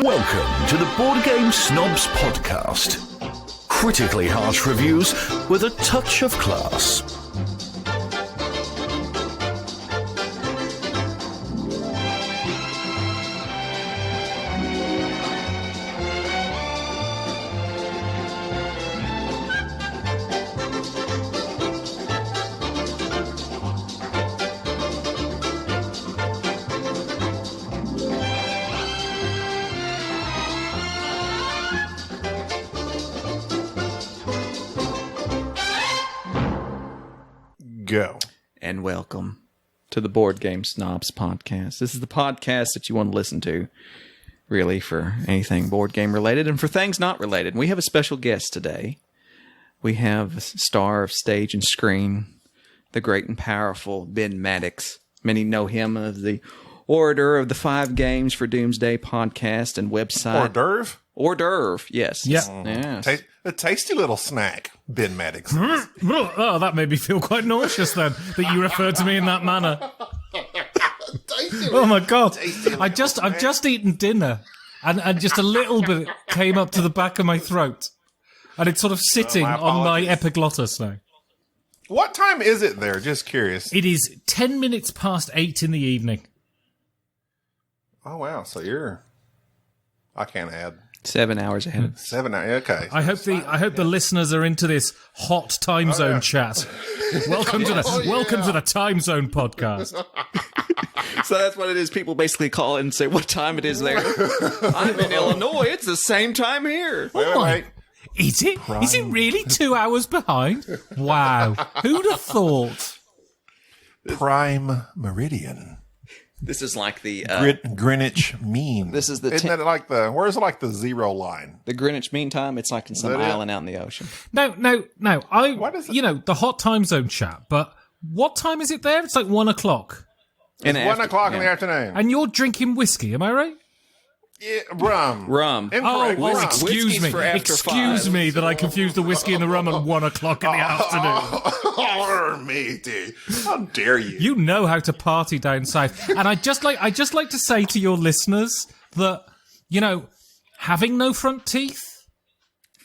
Welcome to the Board Game Snobs Podcast. Critically harsh reviews with a touch of class. Go. And welcome to the Board Game Snobs Podcast. This is the podcast that you want to listen to, really, for anything board game related and for things not related. We have a special guest today. We have a star of stage and screen, the great and powerful Ben Maddox. Many know him as the orator of the 5 Games for Doomsday podcast and website. Hors d'oeuvre? Hors d'oeuvre, yes. Yeah. Yes. A tasty little snack, Ben Maddox. Oh, that made me feel quite nauseous then, that you referred to me in that manner. Oh my God. I've just eaten dinner and just a little bit came up to the back of my throat. And it's sort of sitting on my epiglottis now. What time is it there? Just curious. It is 10 minutes past 8 in the evening. Oh, wow. So you're... I can't add. 7 hours ahead of 7 hours. Okay. I hope the listeners are into this hot time zone chat. Welcome to the time zone podcast. So that's what it is. People basically call and say what time it is there. I'm in Illinois. It's the same time here. Wait. Is it? Is it really 2 hours behind? Wow. Who'd have thought? Prime Meridian. This is like the Greenwich Mean. This is the Isn't that like the... Where's like the zero line? the Greenwich Mean Time. It's like in some that it? island out in the ocean. No. What is it? The hot time zone chat, but what time is it there? It's like 1 o'clock. And It's 1 o'clock in the afternoon. And you're drinking whiskey, am I right? Yeah, rum. Rum. Oh, Incorrect. well, Rum. excuse Whiskey's me. for after Excuse 5. me that I confused the whiskey and the rum at 1 o'clock in the afternoon. Oh, matey. How dare you? You know how to party down south. And I just like to say to your listeners that, having no front teeth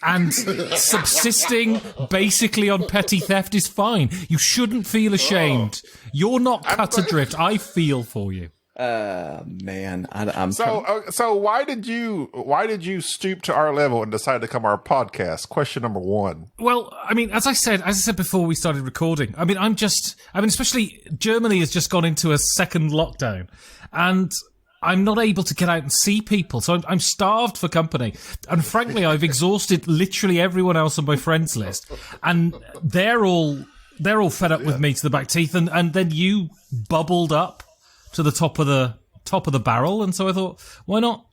and subsisting basically on petty theft is fine. You shouldn't feel ashamed. You're not cut adrift. I feel for you. Man, I'm So why did you stoop to our level and decide to come our podcast? Question number 1. Well, I mean, as I said before we started recording, especially Germany has just gone into a second lockdown and I'm not able to get out and see people. So I'm starved for company. And frankly, I've exhausted literally everyone else on my friends list and they're all fed up with me to the back teeth. And then you bubbled up to the top of the barrel, and so I thought, why not?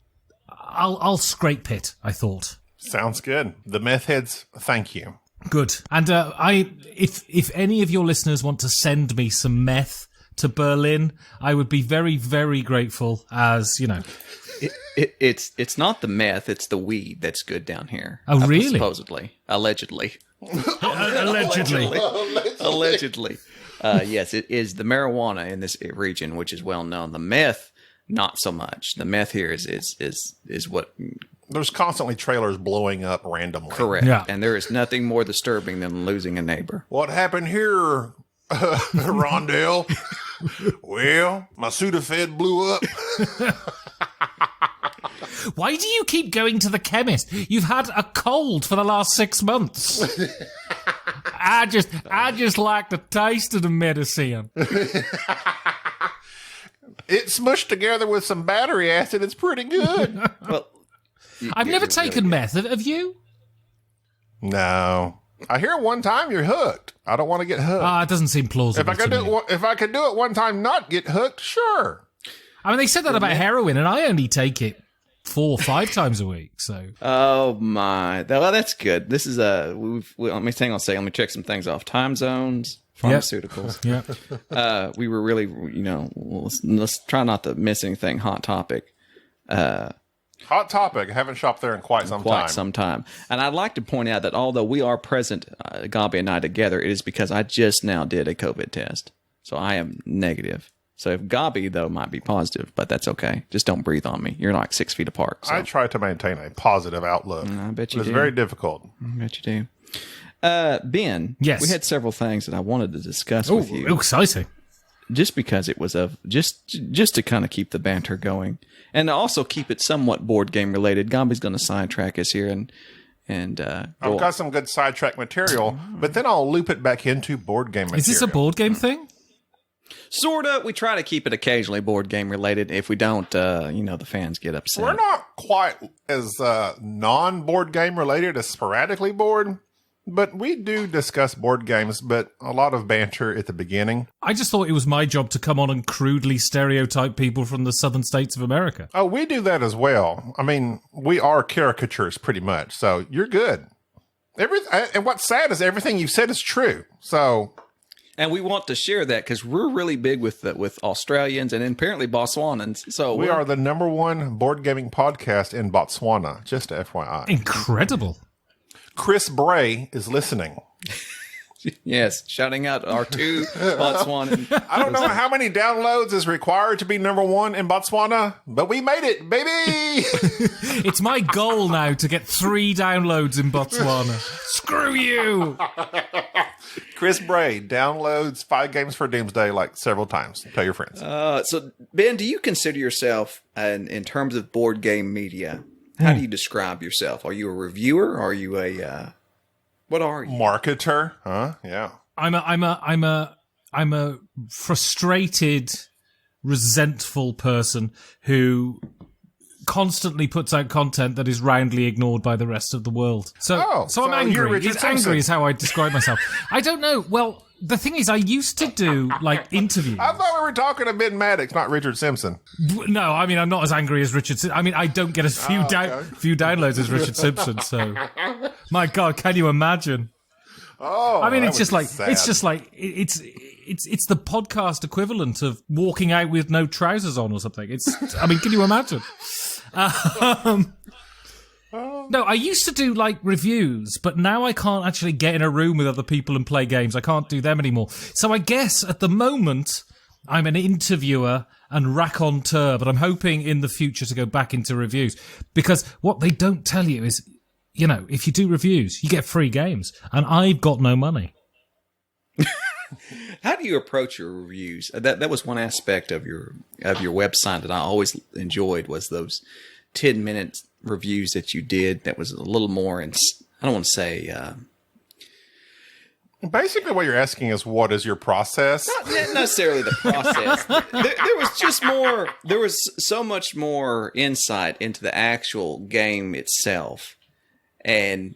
I'll scrape it. I thought. Sounds good. The meth heads, thank you. Good. And if any of your listeners want to send me some meth to Berlin, I would be very, very grateful. As you know, it's not the meth; it's the weed that's good down here. Oh, really? Supposedly, allegedly. Allegedly. Yes, it is the marijuana in this region, which is well known. The meth, not so much. The meth here is what. There's constantly trailers blowing up randomly. Correct. Yeah. And there is nothing more disturbing than losing a neighbor. What happened here, Rondell? Well, my Sudafed blew up. why do you keep going to the chemist? You've had a cold for the last 6 months. I just like the taste of the medicine. It's smushed together with some battery acid. It's pretty good. Well, I've never taken meth. Have you? No. I hear one time you're hooked. I don't want to get hooked. It doesn't seem plausible. If I could do it one time, not get hooked, sure. I mean, they said that about heroin, and I only take it 4 or 5 times a week. So. Oh my! Well, that's good. This is let me check some things off. Time zones, pharmaceuticals. Yeah. We were really, let's try not to miss anything. Hot topic. Hot topic. I haven't shopped there in quite some time. And I'd like to point out that although we are present, Gabi and I together, it is because I just now did a COVID test. So I am negative. So if Gabi, though, might be positive, but that's okay. Just don't breathe on me. You're like 6 feet apart. So. I try to maintain a positive outlook. I bet you It's do. very difficult. I bet you do. Ben, Yes. we had several things that I wanted to discuss with you. Oh, exciting. Just because it was just to kind of keep the banter going, and to also keep it somewhat board game related. Gabi's going to sidetrack us here, and I've got some good sidetrack material, but then I'll loop it back into board game material. Is this a board game thing? sorta. We try to keep it occasionally board game related. If we don't, the fans get upset. We're not quite as non-board game related as sporadically board, but we do discuss board games, but a lot of banter at the beginning. I just thought it was my job to come on and crudely stereotype people from the southern states of America. Oh, we do that as well. I mean, we are caricatures pretty much, so you're good. And what's sad is everything you've said is true. So, and we want to share that because we're really big with Australians and apparently Botswanans. So we are the #1 board gaming podcast in Botswana, just FYI. Incredible. Chris Bray is listening. Yes, shouting out our two Botswanan. I don't know how many downloads is required to be #1 in Botswana, but we made it, baby! It's my goal now to get 3 downloads in Botswana. Screw you! Chris Bray downloads 5 Games for Doomsday like several times. Tell your friends. So, Ben, do you consider yourself, in terms of board game media, how do you describe yourself? Are you a reviewer? Are you a what are you? Marketer, huh? Yeah. I'm a frustrated, resentful person who constantly puts out content that is roundly ignored by the rest of the world. So I'm you're angry. Richard It's Simpson. angry is how I describe myself. I don't know. Well, the thing is, I used to do interviews. I thought we were talking to Ben Maddox, not Richard Simpson. No, I mean, I'm not as angry as Richard. I mean, I don't get as few downloads as Richard Simpson. So, my God, can you imagine? Oh, I mean, that it's just would be like sad. it's the podcast equivalent of walking out with no trousers on or something. I mean, can you imagine? No, I used to do reviews, but now I can't actually get in a room with other people and play games. I can't do them anymore. So I guess at the moment I'm an interviewer and raconteur, but I'm hoping in the future to go back into reviews, because what they don't tell you is, if you do reviews, you get free games, and I've got no money. How do you approach your reviews? That was one aspect of your website that I always enjoyed, was those 10-minute reviews that you did. That was a little more, I don't want to say. Basically, what you're asking is, what is your process? Not necessarily the process. There was just more. There was so much more insight into the actual game itself, and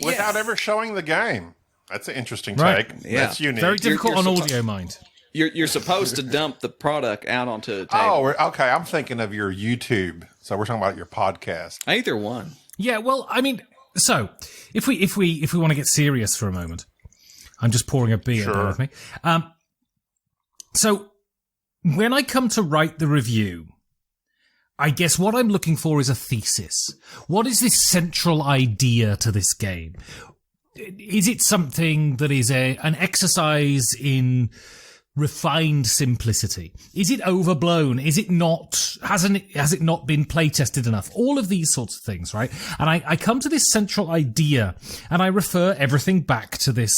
Without ever showing the game. That's an interesting Right. take. Yeah. That's unique. Very difficult you're on suppo- audio, mind. You're supposed to dump the product out onto the table. Oh, okay. I'm thinking of your YouTube. So we're talking about your podcast. Either one. Yeah, well, I mean, so if we want to get serious for a moment, I'm just pouring a beer. Sure. Bear with me. So when I come to write the review, I guess what I'm looking for is a thesis. What is this central idea to this game? Is it something that is an exercise in refined simplicity? Is it overblown? Is it not? Has it not been play tested enough? All of these sorts of things, right? And I come to this central idea, and I refer everything back to this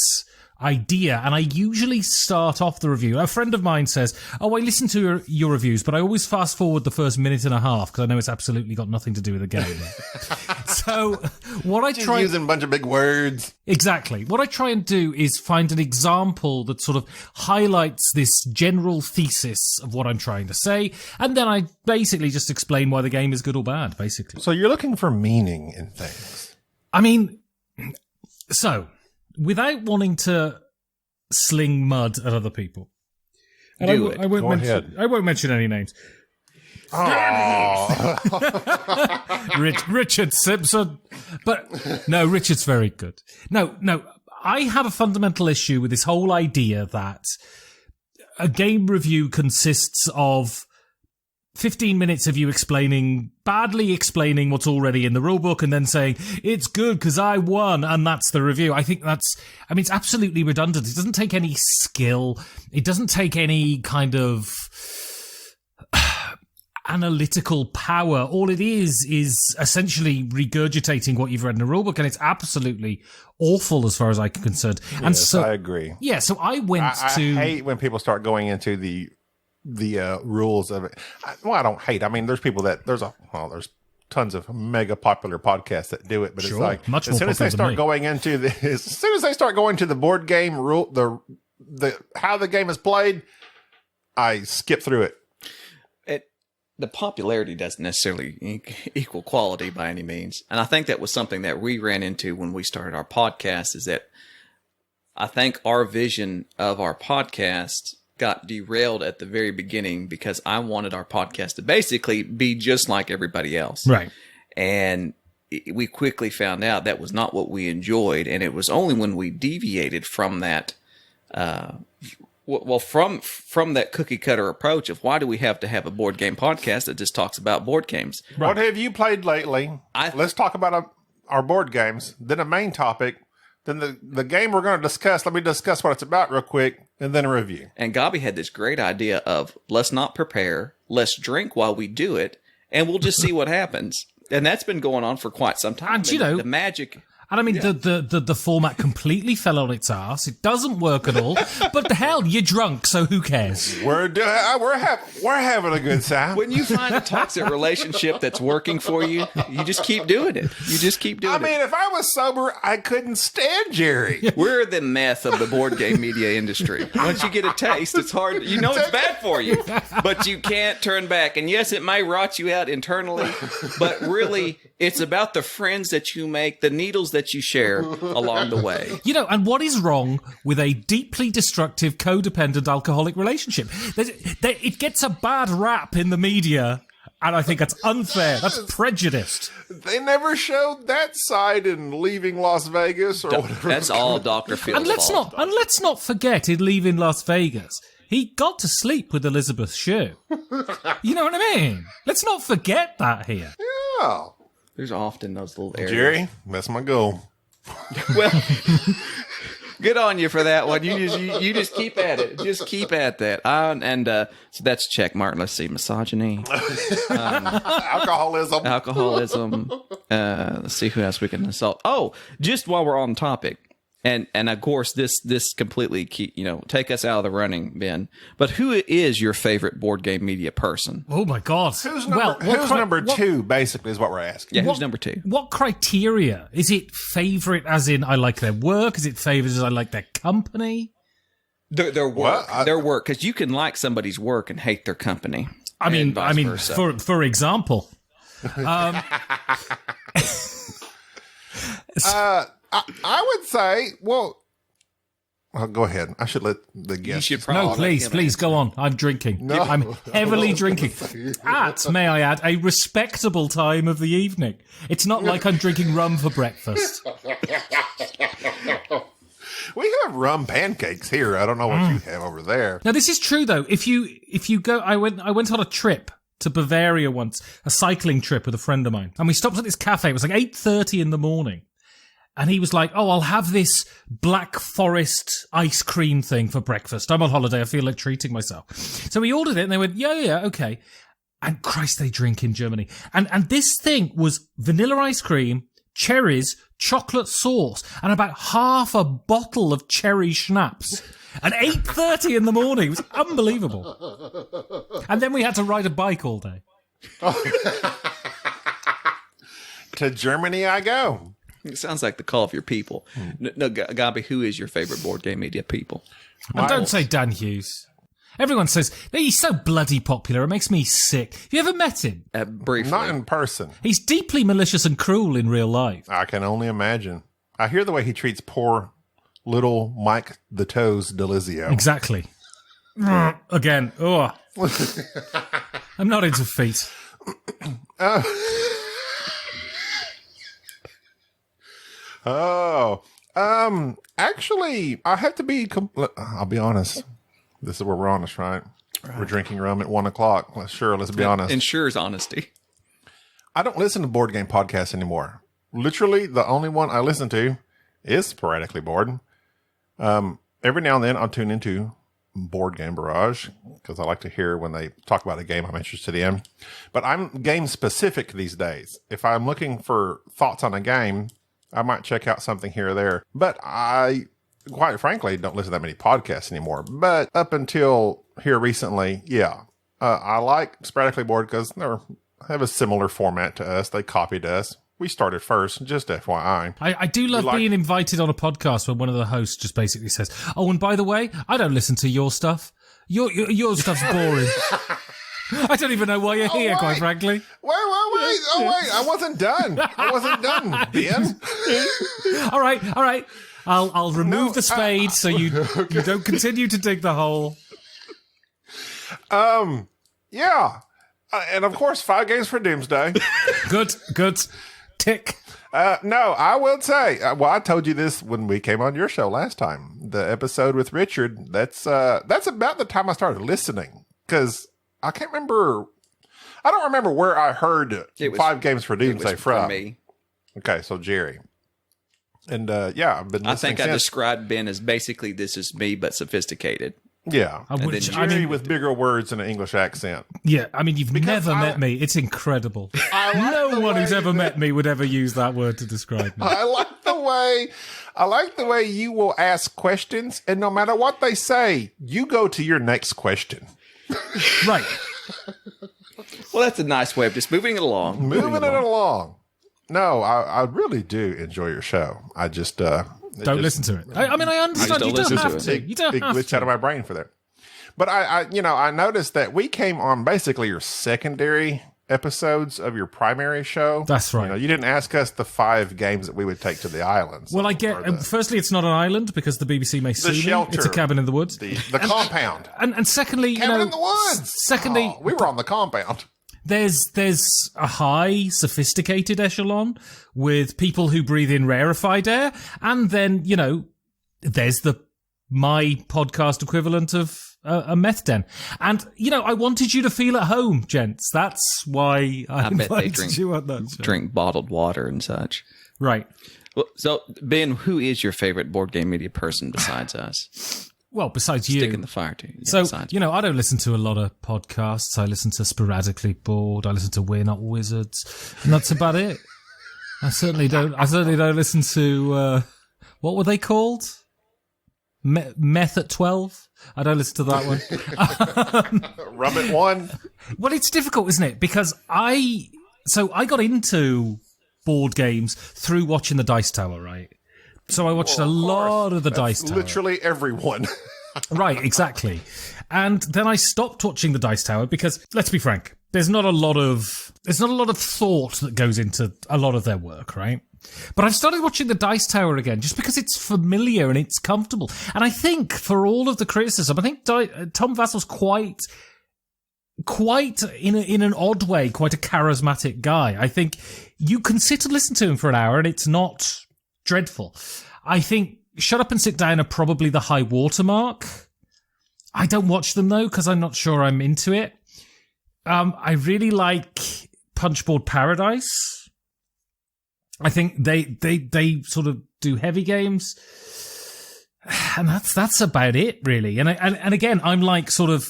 idea, and I usually start off the review. A friend of mine says, "Oh, I listen to your reviews, but I always fast forward the first minute and a half because I know it's absolutely got nothing to do with the game." So what I try Using a bunch of big words. Exactly. What I try and do is find an example that sort of highlights this general thesis of what I'm trying to say, and then I basically just explain why the game is good or bad, basically. So you're looking for meaning in things. I mean, so, without wanting to sling mud at other people, and Do it. I won't Go mention, ahead. I won't mention any names. Oh. Richard Simpson. But no, Richard's very good. No, I have a fundamental issue with this whole idea that a game review consists of 15 minutes of you badly explaining what's already in the rulebook and then saying, it's good because I won, and that's the review. I think it's absolutely redundant. It doesn't take any skill. It doesn't take any kind of analytical power. All it is essentially regurgitating what you've read in the rulebook, and it's absolutely awful as far as I'm concerned. And yes, so I agree. Yeah, so I hate when people start going into the rules of it. I don't hate. I mean, there's people that there's tons of mega popular podcasts that do it, but Sure, it's like much as soon more as they popular than start me. going into as soon as they start going to the board game rule, the how the game is played, I skip through it. The popularity doesn't necessarily equal quality by any means. And I think that was something that we ran into when we started our podcast, is that I think our vision of our podcast got derailed at the very beginning because I wanted our podcast to basically be just like everybody else. Right. And we quickly found out that was not what we enjoyed. And it was only when we deviated from that, from that cookie cutter approach of why do we have to have a board game podcast that just talks about board games? Right. What have you played lately? Let's talk about our board games, then a main topic, then the game we're going to discuss. Let me discuss what it's about real quick, and then a review. And Gabi had this great idea of let's not prepare, let's drink while we do it, and we'll just see what happens. And that's been going on for quite some time. And the magic. And I mean, the format completely fell on its ass. It doesn't work at all. But the hell, you're drunk, so who cares? We're having a good time. When you find a toxic relationship that's working for you, you just keep doing it. You just keep doing it. I mean, if I was sober, I couldn't stand Jerry. We're the meth of the board game media industry. Once you get a taste, it's hard. You know it's bad for you, but you can't turn back. And yes, it may rot you out internally, but really, it's about the friends that you make, the needles that you share along the way. You know, and what is wrong with a deeply destructive, codependent, alcoholic relationship? It gets a bad rap in the media, and I think that's unfair. That's prejudiced. They never showed that side in Leaving Las Vegas or whatever. That's all Dr. Phil's fault. Let's not forget in Leaving Las Vegas, he got to sleep with Elizabeth Shue. You know what I mean? Let's not forget that here. Yeah. There's often those little areas. Jerry, that's my goal. Well, good on you for that one. You just keep at it. Just keep at that. So that's check mark. Let's see. Misogyny. Alcoholism. Let's see who else we can insult. Oh, just while we're on topic. And of course, this completely take us out of the running, Ben. But who is your favorite board game media person? Oh my God! Who's number two? Basically, is what we're asking. Yeah, who's number two? What criteria is it? Favorite, as in I like their work? Is it favorite as I like their company? Their work. Their work, because you can like somebody's work and hate their company. I mean, for example. I would say, well, go ahead. I should let the guest. No, please go on. I'm drinking. No. I'm heavily drinking. At, may I add, a respectable time of the evening. It's not like I'm drinking rum for breakfast. We have rum pancakes here. I don't know what you have over there. Now, this is true though. If you go, I went on a trip to Bavaria once, a cycling trip with a friend of mine, and we stopped at this cafe. It was like 8:30 in the morning. And he was like, oh, I'll have this Black Forest ice cream thing for breakfast. I'm on holiday. I feel like treating myself. So we ordered it and they went, yeah, okay. And Christ, they drink in Germany. And this thing was vanilla ice cream, cherries, chocolate sauce, and about half a bottle of cherry schnapps. At 8:30 in the morning. It was unbelievable. And then we had to ride a bike all day. To Germany I go. It sounds like the call of your people. No, Gabi, who is your favorite board game media people? And don't say Dan Hughes. Everyone says, he's so bloody popular, it makes me sick. Have you ever met him? Briefly. Not in person. He's deeply malicious and cruel in real life. I can only imagine. I hear the way he treats poor little Mike the Toes Delizio. Exactly. Again, I'm not into feet. Actually, I have to be. I'll be honest. This is where we're honest, right? we're drinking rum at 1 o'clock. Let's be honest. Ensures honesty. I don't listen to board game podcasts anymore. Literally, the only one I listen to is Sporadically Bored. Every now and then I'll tune into Board Game Barrage because I like to hear when they talk about a game I'm interested in. But I'm game specific these days. If I'm looking for thoughts on a game, I might check out something here or there. But I, quite frankly, don't listen to that many podcasts anymore. But up until here recently, yeah. I like Sporadically Bored because they have a similar format to us. They copied us. We started first, just FYI. I do love being invited on a podcast where one of the hosts just basically says, "Oh, and by the way, I don't listen to your stuff. Your stuff's boring." I don't even know why you're here, quite frankly. Wait. Oh, wait. I wasn't done, Ben. All right. I'll remove the spade so you don't continue to dig the hole. Yeah. And of course, 5 games for Doomsday. Good. Tick. No, I will say, I told you this when we came on your show last time. The episode with Richard, that's about the time I started listening. Because I don't remember where I heard 5 games for Doomsday from. Me. Okay, so Jerry. And I've been listening I think since. I described Ben as basically this is me, but sophisticated. Yeah. Jerry with bigger words and an English accent. Yeah, I mean, you've never met me. It's incredible. No one who's ever met me would ever use that word to describe me. I like the way you will ask questions, and no matter what they say, you go to your next question. Right. Well, that's a nice way of just moving it along. Moving it along. No, I really do enjoy your show. I just don't listen to it. I mean, I understand you don't have to. You don't have to. It glitched out of my brain for that. But I noticed that we came on basically your secondary episodes of your primary show. That's right. You didn't ask us the 5 games that we would take to the islands. Well, I get. Firstly, it's not an island because the BBC may sue me. It's a cabin in the woods. The compound. And secondly, cabin in the woods. Secondly, we were on the compound. There's a high, sophisticated echelon with people who breathe in rarefied air, and then there's my podcast equivalent of a meth den. And I wanted you to feel at home, gents. That's why I invited you on that show. Drink bottled water and such. Right. Well, so Ben, who is your favorite board game media person besides us? Well, besides you. Stick in the fire, too. Yeah, so, I don't listen to a lot of podcasts. I listen to Sporadically Bored. I listen to We're Not Wizards. And that's about it. I certainly don't listen to, what were they called? Meth at 12? I don't listen to that one. Rum at 1? Well, it's difficult, isn't it? Because I got into board games through watching the Dice Tower, right? So I watched a lot of the Dice Tower. Literally everyone. Right, exactly. And then I stopped watching the Dice Tower because, let's be frank, there's not a lot of thought that goes into a lot of their work, right? But I've started watching the Dice Tower again just because it's familiar and it's comfortable. And I think for all of the criticism, I think Tom Vassel's quite in an odd way, quite a charismatic guy. I think you can sit and listen to him for an hour and it's not dreadful. I think Shut Up and Sit Down are probably the high watermark. I don't watch them though because I'm not sure I'm into it. I really like Punchboard Paradise. I think they sort of do heavy games, and that's about it really. And again, I'm like sort of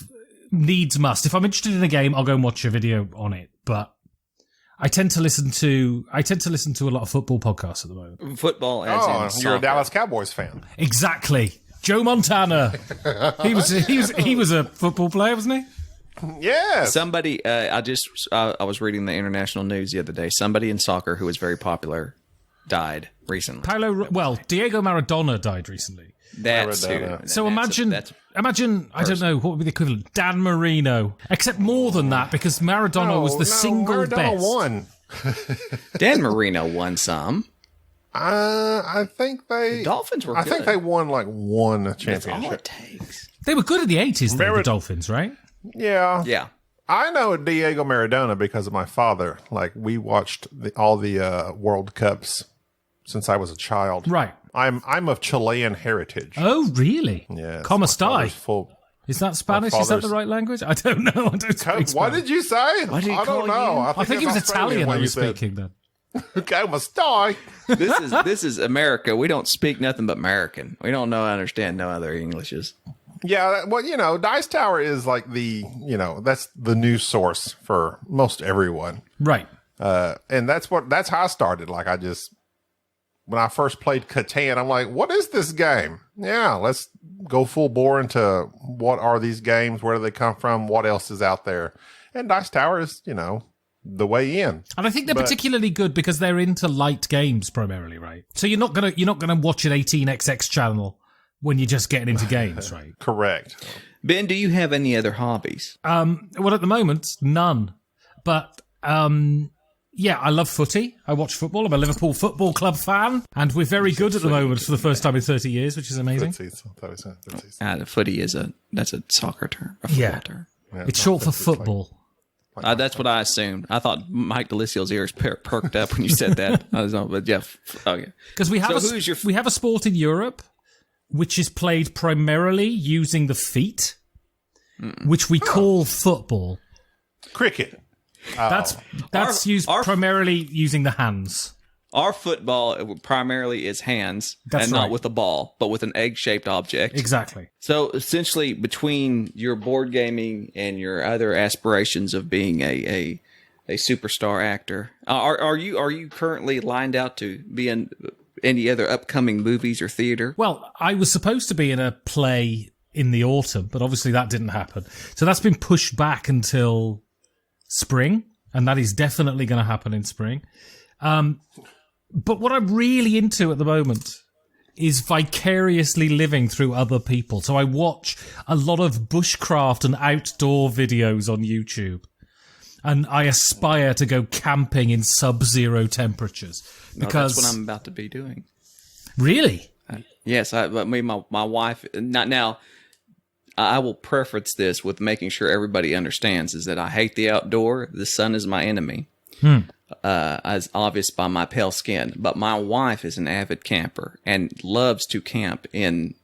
needs must. If I'm interested in a game, I'll go and watch a video on it. But I tend to listen to a lot of football podcasts at the moment. Football, as in you're a soccer. Dallas Cowboys fan. Exactly, Joe Montana. he was a football player, wasn't he? Yes. Somebody, I was reading the international news the other day. Somebody in soccer who was very popular died recently. Diego Maradona died recently. That's Maradona. who. So imagine, I don't know, what would be the equivalent? Dan Marino. Except more than that, because Maradona was the single Maradona best. Won. Dan Marino won some. I think The Dolphins were I good. think they won like one That's all championship. it takes. They were good in the 80s, though, the Dolphins, right? Yeah. Yeah. I know Diego Maradona because of my father. Like, we watched all the World Cups since I was a child. Right. I'm of Chilean heritage. Oh, really? Yes, Como my stai? father's full. Is that Spanish? Is that the right language? I don't know. I don't speak Spanish. What did you say? I don't know. I think it was Italian I was speaking then. Come estoy. This is America. We don't speak nothing but American. We don't understand no other Englishes. Yeah, well, Dice Tower is like that's the news source for most everyone. Right. And that's how I started. Like when I first played Catan, I'm like, what is this game? Yeah, let's go full bore into what are these games? Where do they come from? What else is out there? And Dice Tower is, the way in. And I think they're particularly good because they're into light games primarily, right? So you're not gonna watch an 18xx channel when you're just getting into games, right? Correct. Ben, do you have any other hobbies? Well, at the moment, none. But yeah, I love footy. I watch football. I'm a Liverpool Football Club fan, and we're very good at the moment for the first time in 30 years, which is amazing. The footy that's a soccer term, a football term. Yeah, it's short for football. That's what I assumed. I thought Mike Delicio's ears perked up when you said that. But yeah, okay. Because we have a sport in Europe which is played primarily using the feet, which we call football. Cricket. That's used primarily using the hands. Our football primarily is hands, not with a ball, but with an egg-shaped object. Exactly. So essentially, between your board gaming and your other aspirations of being a superstar actor, are you currently lined out to be in any other upcoming movies or theater? Well, I was supposed to be in a play in the autumn, but obviously that didn't happen. So that's been pushed back until spring, and that is definitely going to happen in spring. But what I'm really into at the moment is vicariously living through other people. So I watch a lot of bushcraft and outdoor videos on YouTube. And I aspire to go camping in sub-zero temperatures. Because that's what I'm about to be doing. Really? Yes, my wife... Now, I will preface this with making sure everybody understands is that I hate the outdoor. The sun is my enemy. As obvious by my pale skin. But my wife is an avid camper and loves to camp in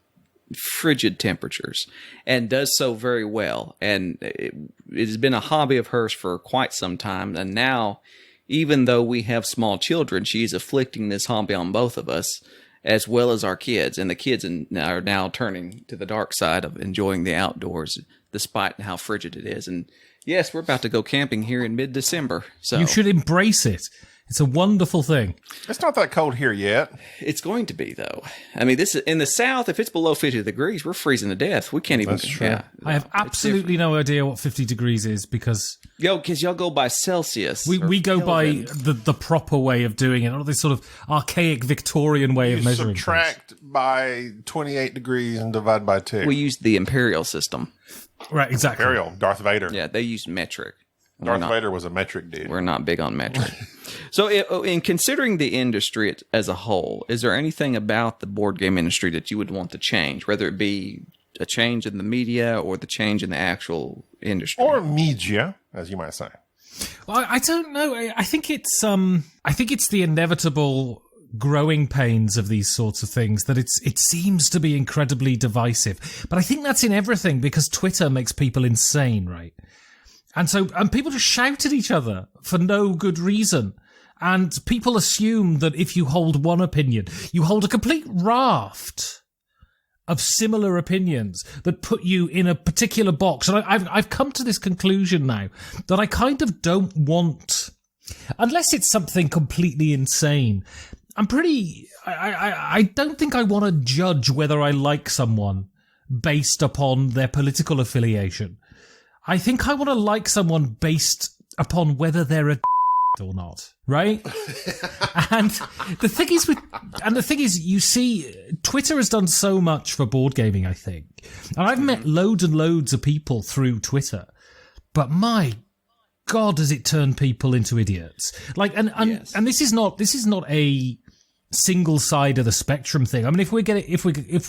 frigid temperatures and does so very well. And it has been a hobby of hers for quite some time. And now, even though we have small children, she's afflicting this hobby on both of us as well as our kids. And the kids are now turning to the dark side of enjoying the outdoors despite how frigid it is. And yes, we're about to go camping here in mid-December. So you should embrace it. It's a wonderful thing. It's not that cold here yet. It's going to be, though. I mean, this is in the South. If it's below 50 degrees, we're freezing to death. We can't even. That's true. Yeah, I have absolutely no idea what 50 degrees is because y'all go by Celsius. We go by the proper way of doing it, not this sort of archaic Victorian way of measuring. Subtract by 28 degrees and divide by 2. We use the imperial system. Right, exactly. Imperial, Darth Vader. Yeah, they use metric. Darth Vader was a metric dude. We're not big on metric. So in considering the industry as a whole, is there anything about the board game industry that you would want to change, whether it be a change in the media or the change in the actual industry? Or media, as you might say. Well, I don't know. I think it's the inevitable growing pains of these sorts of things that it seems to be incredibly divisive. But I think that's in everything because Twitter makes people insane, right? And people just shout at each other for no good reason. And people assume that if you hold one opinion, you hold a complete raft of similar opinions that put you in a particular box. And I've come to this conclusion now that I kind of don't want, unless it's something completely insane. I don't think I want to judge whether I like someone based upon their political affiliation. I think I want to like someone based upon whether they're a or not, right? and the thing is, you see, Twitter has done so much for board gaming, I think. And I've met loads and loads of people through Twitter, but my God, does it turn people into idiots? Like, and this is not a single side of the spectrum thing. I mean, if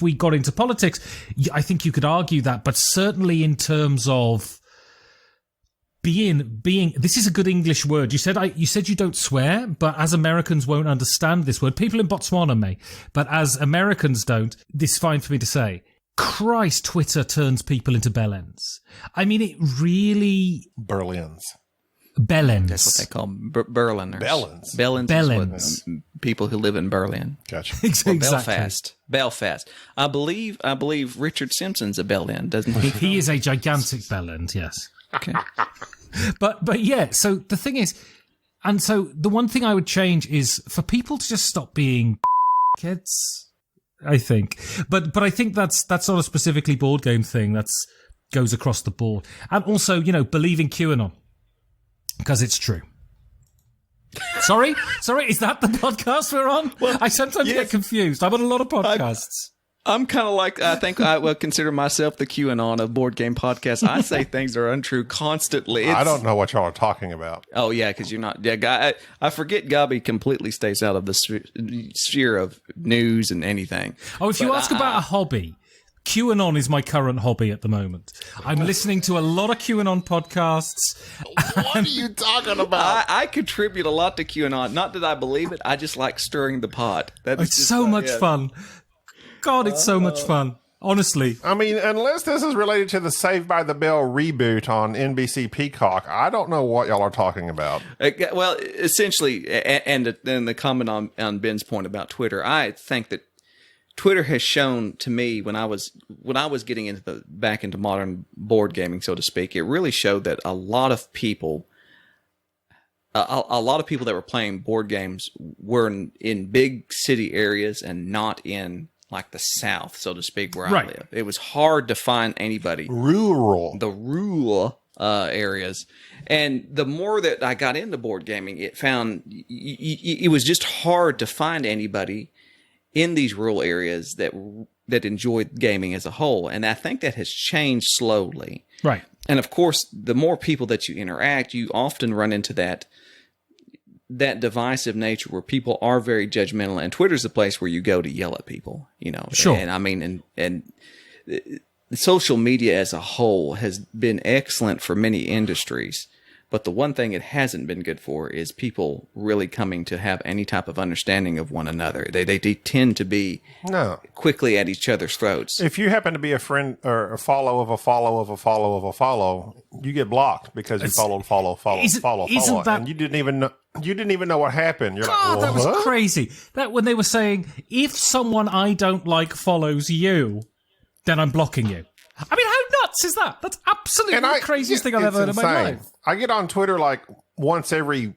we got into politics, I think you could argue that, but certainly in terms of being this is a good English word. You said you don't swear, but as Americans won't understand this word. People in Botswana may, but as Americans don't, this is fine for me to say. Christ, Twitter turns people into bellends. I mean, it really... Berlins. Bellends. That's what they call Berliners. Bellends. Bellends is what, people who live in Berlin. Gotcha. Exactly. Belfast. I believe Richard Simpson's a bellend, doesn't he? He is a gigantic bellend, yes. Okay. But yeah, so the thing is, and so the one thing I would change is for people to just stop being kids, I think. But I think that's not a specifically board game thing. That's goes across the board. And also, believe in QAnon. Because it's true. Sorry, is that the podcast we're on? Well, I sometimes get confused. I'm on a lot of podcasts. I'm kind of like, I think I would consider myself the QAnon of board game podcasts. I say things that are untrue constantly. I don't know what y'all are talking about. Oh, yeah, because you're not. Yeah, I forget Gabi completely stays out of the sphere of news and anything. Oh, if you ask about a hobby, QAnon is my current hobby at the moment. I'm listening to a lot of QAnon podcasts. What are you talking about? I contribute a lot to QAnon. Not that I believe it. I just like stirring the pot. It's so much fun. God, it's so much fun. Honestly. I mean, unless this is related to the Saved by the Bell reboot on NBC Peacock, I don't know what y'all are talking about. Well, essentially, and the comment on Ben's point about Twitter, I think that Twitter has shown to me when I was getting back into modern board gaming, so to speak, it really showed that a lot of people that were playing board games were in big city areas and not in like the South, so to speak, where I live. It was hard to find anybody. Rural Areas. And the more that I got into board gaming, it was just hard to find anybody in these rural areas that enjoyed gaming as a whole. And I think that has changed slowly. Right. And of course, the more people that you interact, you often run into that divisive nature where people are very judgmental, and Twitter's the place where you go to yell at people, Sure. And I mean, and social media as a whole has been excellent for many industries, but the one thing it hasn't been good for is people really coming to have any type of understanding of one another. They tend to be quickly at each other's throats. If you happen to be a friend or a follow of a follow of a follow of a follow, you get blocked because you follow, and you didn't even know what happened. You're God, like, that was crazy. That when they were saying, if someone I don't like follows you, then I'm blocking you. I mean, how nuts is that? That's absolutely the craziest thing I've ever heard in my life. I get on Twitter like once every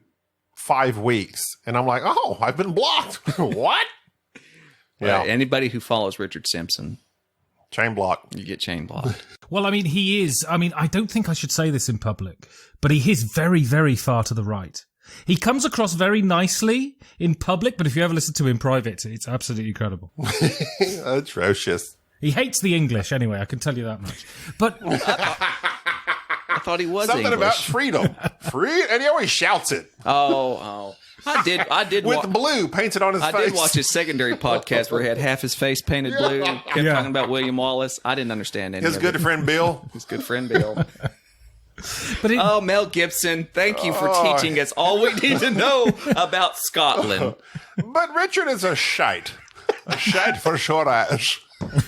5 weeks, and I'm like, oh, I've been blocked. What? Yeah. Right. Anybody who follows Richard Simpson, chain block. You get chain blocked. Well, I mean, he is. I mean, I don't think I should say this in public, but he is very, very far to the right. He comes across very nicely in public, but if you ever listen to him in private, it's absolutely incredible. Atrocious. He hates the English anyway, I can tell you that much. But I thought he was something English. About freedom. And he always shouts it. Oh. I did with blue painted on his face. I did watch his secondary podcast where he had half his face painted blue. Kept talking about William Wallace. I didn't understand any of it. His good friend Bill. But Mel Gibson, thank you for teaching us all we need to know about Scotland. But Richard is a shite. A shite for short ass. That's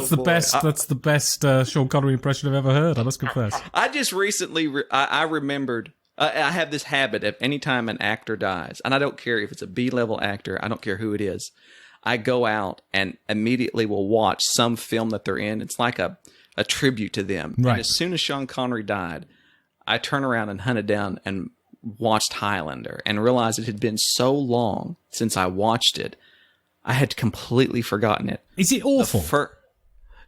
the best. That's the best Sean Connery impression I've ever heard. I must confess. I just recently I remembered. I have this habit of anytime an actor dies, and I don't care if it's a B-level actor. I don't care who it is. I go out and immediately will watch some film that they're in. It's like a tribute to them. Right. And as soon as Sean Connery died, I turned around and hunted down and watched Highlander and realized it had been so long since I watched it. I had completely forgotten it. Is it awful?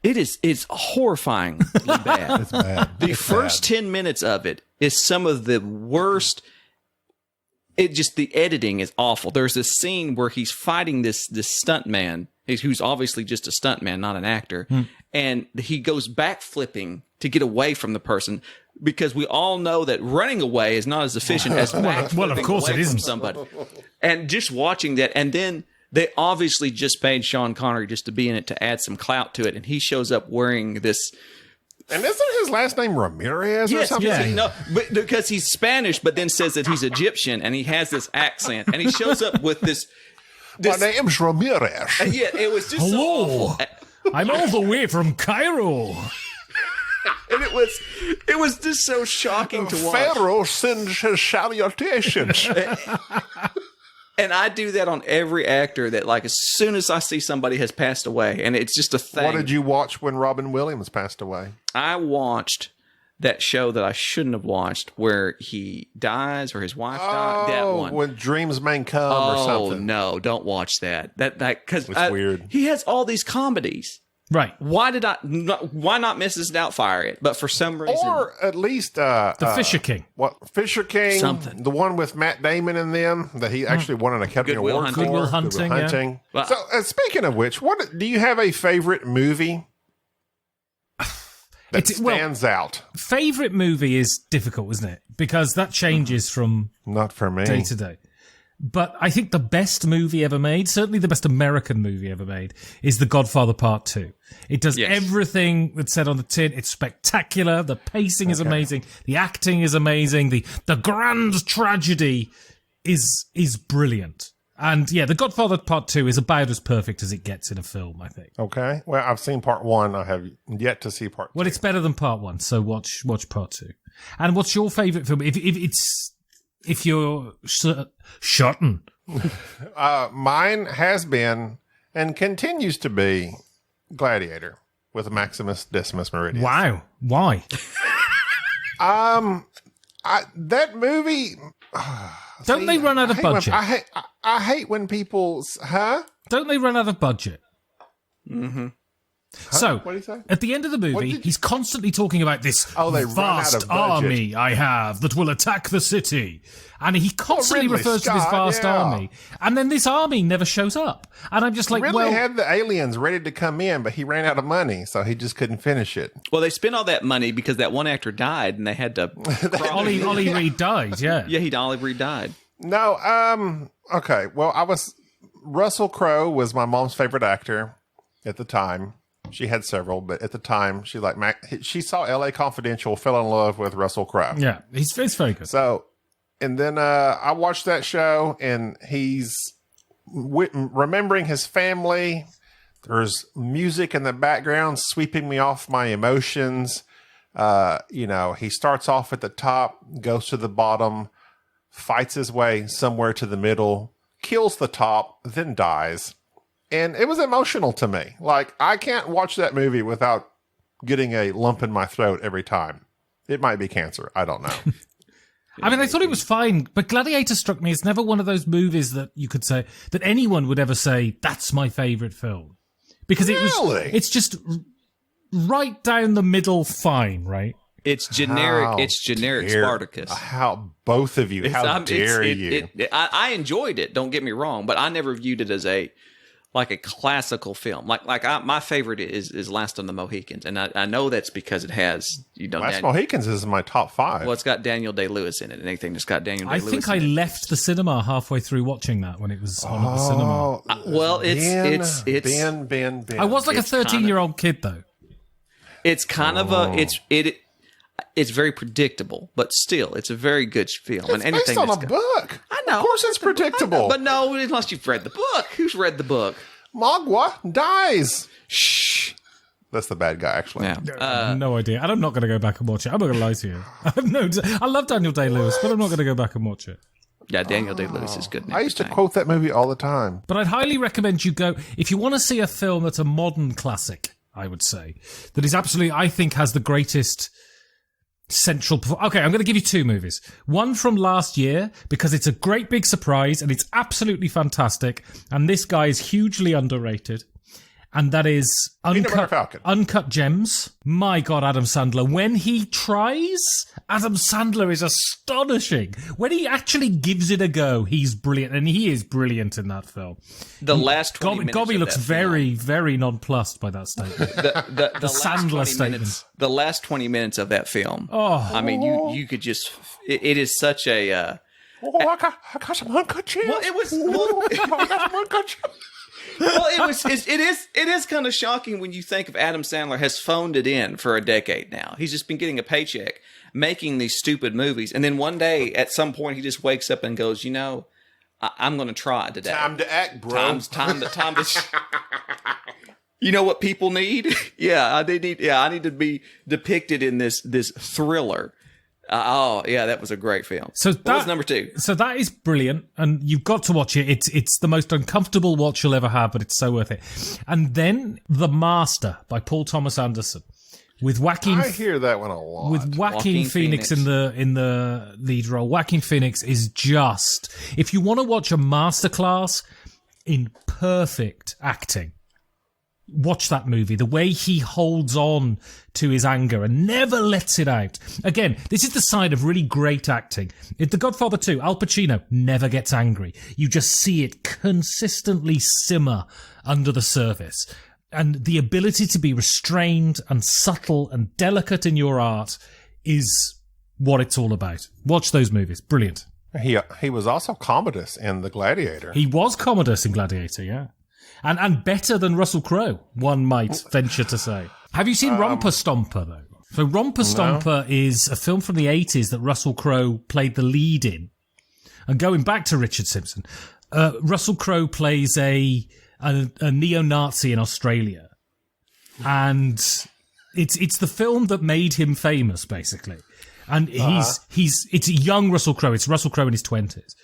It's horrifyingly bad. It's bad. The first 10 minutes of it is some of the worst. The editing is awful. There's this scene where he's fighting this stuntman, who's obviously just a stuntman, not an actor, and he goes back flipping to get away from the person. Because we all know that running away is not as efficient as back well, of course it isn't. Somebody. And just watching that, and then they obviously just paid Sean Connery just to be in it to add some clout to it, and he shows up wearing this. And isn't his last name Ramirez or something? Yeah. No, but because he's Spanish, but then says that he's Egyptian, and he has this accent, and he shows up with this. My name's Ramirez. Yeah, it was just so awful. I'm all the way from Cairo. And it was just so shocking to watch. Pharaoh sends his salutations. And I do that on every actor that, like, as soon as I see somebody has passed away, and it's just a thing. What did you watch when Robin Williams passed away? I watched that show that I shouldn't have watched where he dies or his wife dies. That one. When Dreams May Come or something. Oh, no, don't watch that. Because It's weird. He has all these comedies. Right. Why not Mrs. Doubtfire it? But for some reason. Or at least The Fisher King. What Fisher King? Something. The one with Matt Damon in them that he actually won an Academy Good Will Award Hunting. for. Good Will Hunting, yeah. Hunting. Well, So speaking of which, what do you have a favorite movie that stands out? Favorite movie is difficult, isn't it? Because that changes from Not for me. day to day. But I think the best movie ever made, certainly the best American movie ever made, is The Godfather Part 2. It does everything that's said on the tin. It's spectacular. The pacing is amazing. The acting is amazing. The grand tragedy is brilliant. And yeah, The Godfather Part 2 is about as perfect as it gets in a film, I think. Okay. Well, I've seen Part 1. I have yet to see Part 2. Well, it's better than Part 1, so watch Part 2. And what's your favourite film? If you're shutting. Mine has been and continues to be Gladiator with Maximus Decimus Meridius. Wow. Why? That movie. Don't they run out of budget? I hate when people. Huh? Don't they run out of budget? Mm-hmm. So, What did he say? at the end of the movie, he's constantly talking about this They run out vast of budget. army I have that will attack the city. And he constantly Ridley refers to this Scott, vast yeah. army. And then this army never shows up. And I'm just like, Ridley had the aliens ready to come in, but he ran out of money, so he just couldn't finish it. Well, they spent all that money because that one actor died, and they had to. Ollie Reed died, yeah. Yeah, Ollie Reed died. No, okay. Well, Russell Crowe was my mom's favorite actor at the time. She had several, but at the time, she saw L.A. Confidential, fell in love with Russell Crowe. Yeah, it's very good. So, and then I watched that show, and he's remembering his family. There's music in the background sweeping me off my emotions. He starts off at the top, goes to the bottom, fights his way somewhere to the middle, kills the top, then dies. And it was emotional to me. Like, I can't watch that movie without getting a lump in my throat every time. It might be cancer. I don't know. I mean, I thought it was fine, but Gladiator struck me as never one of those movies that you could say, that anyone would ever say, that's my favourite film. Because it's just right down the middle fine, right? It's generic. Spartacus. How both of you? How dare you? I enjoyed it. Don't get me wrong, but I never viewed it as a classical film. My favorite is Last of the Mohicans, and I know that's because it has Last Mohicans is my top 5. Well, it's got Daniel Day-Lewis in it, and anything that's got Daniel Day-Lewis. I think I left the cinema halfway through watching that when it was on at the cinema. Ben. I was like a 13-year-old kid though. It's kind of it's very predictable, but still, it's a very good film. It's and anything based on that's a book. I know. Of course it's predictable. But no, unless you've read the book. Who's read the book? Magua dies. Shh. That's the bad guy, actually. Yeah. No idea. And I'm not going to go back and watch it. I'm not going to lie to you. I love Daniel Day-Lewis, but I'm not going to go back and watch it. Yeah, Daniel Day-Lewis is good. I used to quote that movie all the time. But I'd highly recommend you go, if you want to see a film that's a modern classic, I would say, that is absolutely, I think, has the greatest central... Okay, I'm going to give you 2 movies. One from last year, because it's a great big surprise, and it's absolutely fantastic, and this guy is hugely underrated. And that is Uncut Gems. My God, Adam Sandler. When he tries, Adam Sandler is astonishing. When he actually gives it a go, he's brilliant. And he is brilliant in that film. The last 20 minutes Gobby of looks that very, very nonplussed by that statement. the Sandler statement. The last 20 minutes of that film. Oh. I mean, you could just... It is such a... I got some uncut gems. Well, it was... I got some uncut gems. Well, it is kind of shocking when you think of Adam Sandler has phoned it in for a decade now. He's just been getting a paycheck, making these stupid movies, and then one day, at some point, he just wakes up and goes, I'm going to try today. Time to act, bro. Time to. You know what people need? I need to be depicted in this thriller. That was a great film. So What was number 2? So that is brilliant, and you've got to watch it. It's the most uncomfortable watch you'll ever have, but it's so worth it. And then The Master by Paul Thomas Anderson with Joaquin. I hear that one a lot. With Joaquin Phoenix in the lead role. Joaquin Phoenix is just, if you want to watch a masterclass in perfect acting, watch that movie. The way he holds on to his anger and never lets it out. Again, this is the side of really great acting. In The Godfather 2, Al Pacino never gets angry. You just see it consistently simmer under the surface. And the ability to be restrained and subtle and delicate in your art is what it's all about. Watch those movies. Brilliant. He was also Commodus in The Gladiator. He was Commodus in Gladiator, yeah. And better than Russell Crowe, one might venture to say. Have you seen Romper Stomper, though? So Romper Stomper is a film from the 80s that Russell Crowe played the lead in. And going back to Richard Simpson, Russell Crowe plays a neo-Nazi in Australia. And it's the film that made him famous, basically. And it's young Russell Crowe. It's Russell Crowe in his 20s.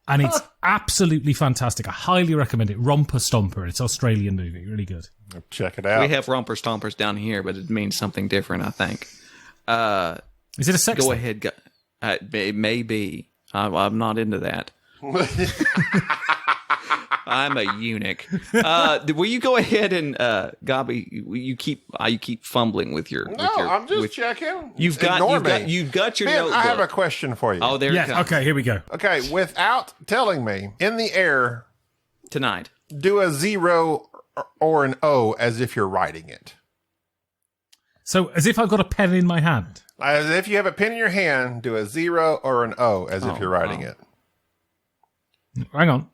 And it's absolutely fantastic. I highly recommend it. Romper Stomper. It's an Australian movie. Really good. Check it out. We have Romper Stompers down here, but it means something different, I think. Is it a sex Go thing? ahead. It may be. I'm not into that. I'm a eunuch. Will you go ahead and Gabi? You keep fumbling with your. I'm just checking. You've got your Ben, notebook. I have a question for you. Oh, there it comes. Okay, here we go. Okay, without telling me, in the air, Tonight. do a 0 or an O as if you're writing it. So, as if I've got a pen in my hand. As if you have a pen in your hand, do a 0 or an O as if you're writing it. Hang on.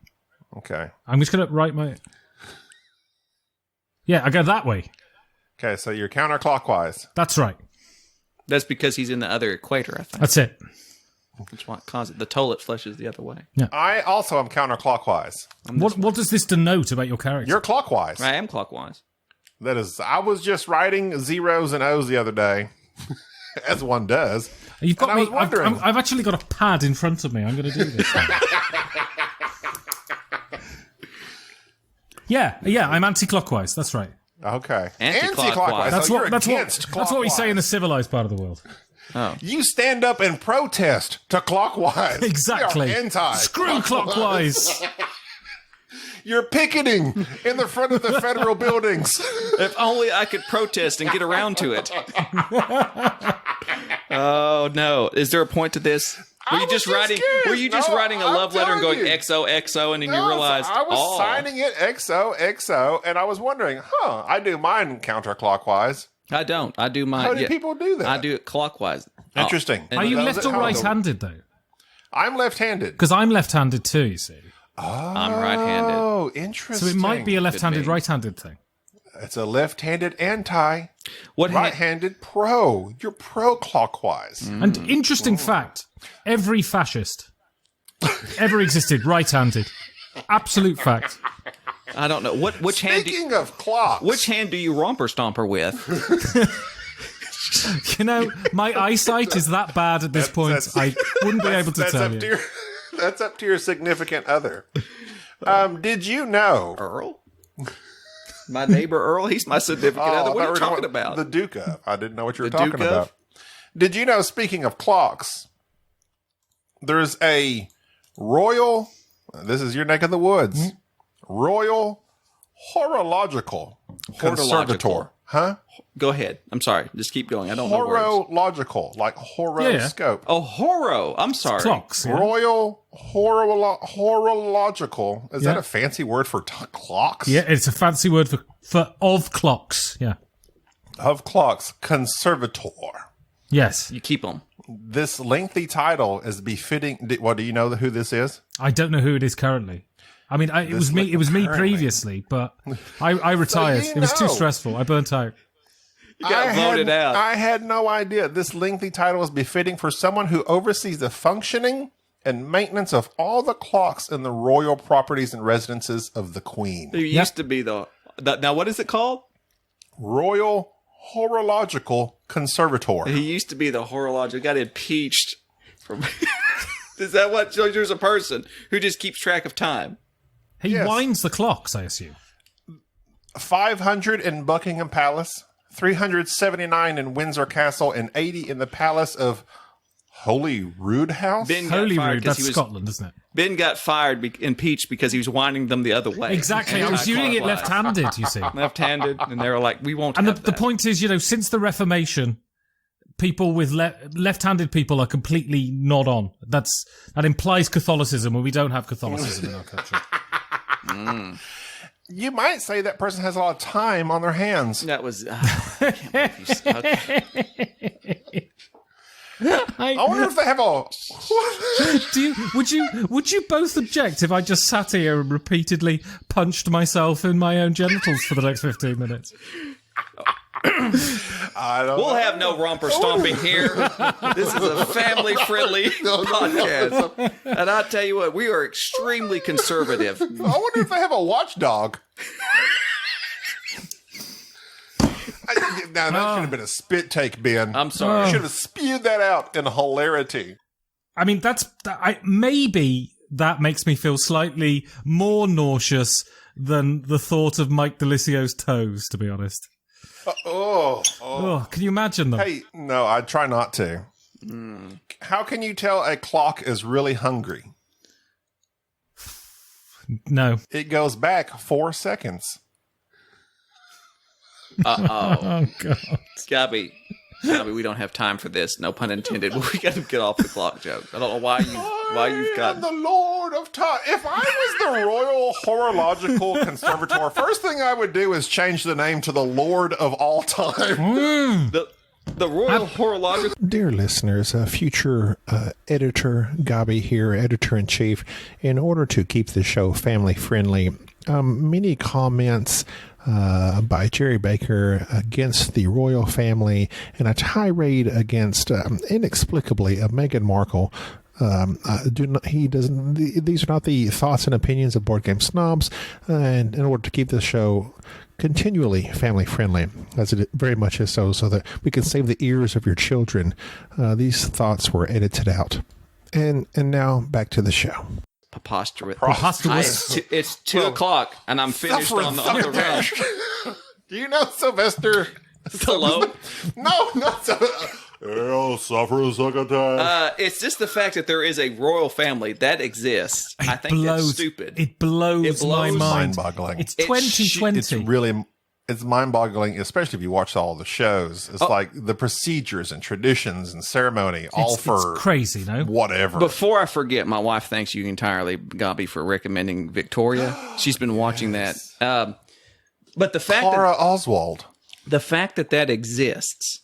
Okay. I'm just going to write my... Yeah, I go that way. Okay, so you're counterclockwise. That's right. That's because he's in the other equator, I think. That's it. That's what causes it. The toilet flushes the other way. I also am counterclockwise. What does this denote about your character? You're clockwise. I am clockwise. That is, I was just writing zeros and O's the other day, as one does. You've got and I me. was wondering. I've actually got a pad in front of me. I'm going to do this. Yeah, I'm anti-clockwise. That's right. Okay. Anti-clockwise. That's So what you're that's against what we say in the clockwise. civilized part of the world. You stand up and protest to clockwise. Exactly. You're anti. Screw clockwise. You're picketing in the front of the federal buildings. If only I could protest and get around to it. Oh no! Is there a point to this? Were you just writing? curious. Were you just No, writing a I'm love letter and going telling you. XOXO, and then you No, realized, I was signing it XOXO, and I was wondering, I do mine counterclockwise. I don't. I do mine. How do people do that? I do it clockwise. Interesting. And Are you That left was or at home. right-handed though? I'm left-handed. Because I'm left-handed too. You see, I'm right-handed. Oh, so interesting. it might be a left-handed, be. right-handed thing. It's a left-handed anti, What hand? right-handed pro. You're pro-clockwise. And interesting fact: every fascist ever existed right-handed. Absolute fact. I don't know. Which hand? Speaking of clocks, Which hand do you romper stomper with? You know, my eyesight is that bad at this point. that's- I wouldn't be able to that's tell up you. to your that's up to your significant other. Did you know? Earl? My neighbor Earl? He's my significant other. What I are you thought we talking were about? The Duke of. I didn't know what you were The talking Duke of? about. Did you know? Speaking of clocks, there's a royal. This is your neck of the woods. Royal horological conservator. Huh? Go ahead. I'm sorry. Just keep going. I don't know words. Horological, like horoscope. Oh, horo. I'm sorry. Clocks. Yeah. Royal horological. Is that a fancy word for clocks? Yeah, it's a fancy word for of clocks. Yeah. Of clocks. Conservator. Yes. You keep them. This lengthy title is befitting. Well, do you know who this is? I don't know who it is currently. I mean, it was me. It was me currently. previously, but I retired. you It was too know. stressful. I burnt out. You got voted out. I had no idea. This lengthy title is befitting for someone who oversees the functioning and maintenance of all the clocks in the royal properties and residences of the Queen. There used to be the Now, what is it called? Royal Horological Conservatoire. He used to be the horological. Got impeached. From Is that what? So there's a person who just keeps track of time. He Yes. winds the clocks, I assume. 500 in Buckingham Palace, 379 in Windsor Castle, and 80 in the Palace of Holyrood House. Ben got Holyrood, fired 'cause that's Scotland, isn't it? Ben got fired, impeached because he was winding them the other way. Exactly. I was doing it Anti-clockwise. left-handed, you see. Left-handed, and they were like, "We won't." And have the that. point is, since the Reformation, people with left-handed people are completely not on. That implies Catholicism, when we don't have Catholicism in our country. You might say that person has a lot of time on their hands. That was. I can't believe you stuck. I wonder if they have a... Would you both object if I just sat here and repeatedly punched myself in my own genitals for the next 15 minutes? I don't We'll know. have no romper stomping here. This is a family-friendly podcast. And I tell you what, we are extremely conservative. I wonder if they have a watchdog. Now, that should have been a spit take, Ben. I'm sorry. You should have spewed that out in hilarity. I mean, maybe that makes me feel slightly more nauseous than the thought of Mike Delicio's toes, to be honest. Oh, can you imagine them? Hey, no, I try not to. How can you tell a clock is really hungry? No. It goes back 4 seconds. Oh, God. Gabby, we don't have time for this. No pun intended. We got to get off the clock joke. I don't know why you've got the Lord of Time. If I was the Royal Horological Conservatoire, first thing I would do is change the name to the Lord of All Time. the Royal Horological. Dear listeners, future editor Gabi here, editor-in-chief. In order to keep the show family-friendly, many comments by Jerry Baker against the royal family and a tirade against, inexplicably, Meghan Markle. These are not the thoughts and opinions of Board Game Snobs, and in order to keep this show continually family friendly, as it very much is so that we can save the ears of your children, these thoughts were edited out. And now back to the show. Preposterous. It's 2 o'clock, and I'm finished on the other round. Do you know Sylvester Stallone? No, not Sylvester. I'll suffer succotash. It's just the fact that there is a royal family that exists. I think that's stupid. It blows my mind. Mind-boggling. It's 2020. It's mind-boggling, especially if you watch all the shows. It's like the procedures and traditions and ceremony, It's crazy, no? whatever. Before I forget, my wife thanks you entirely, Gabi, for recommending Victoria. She's been watching that. But the fact Clara Oswald. the fact that exists,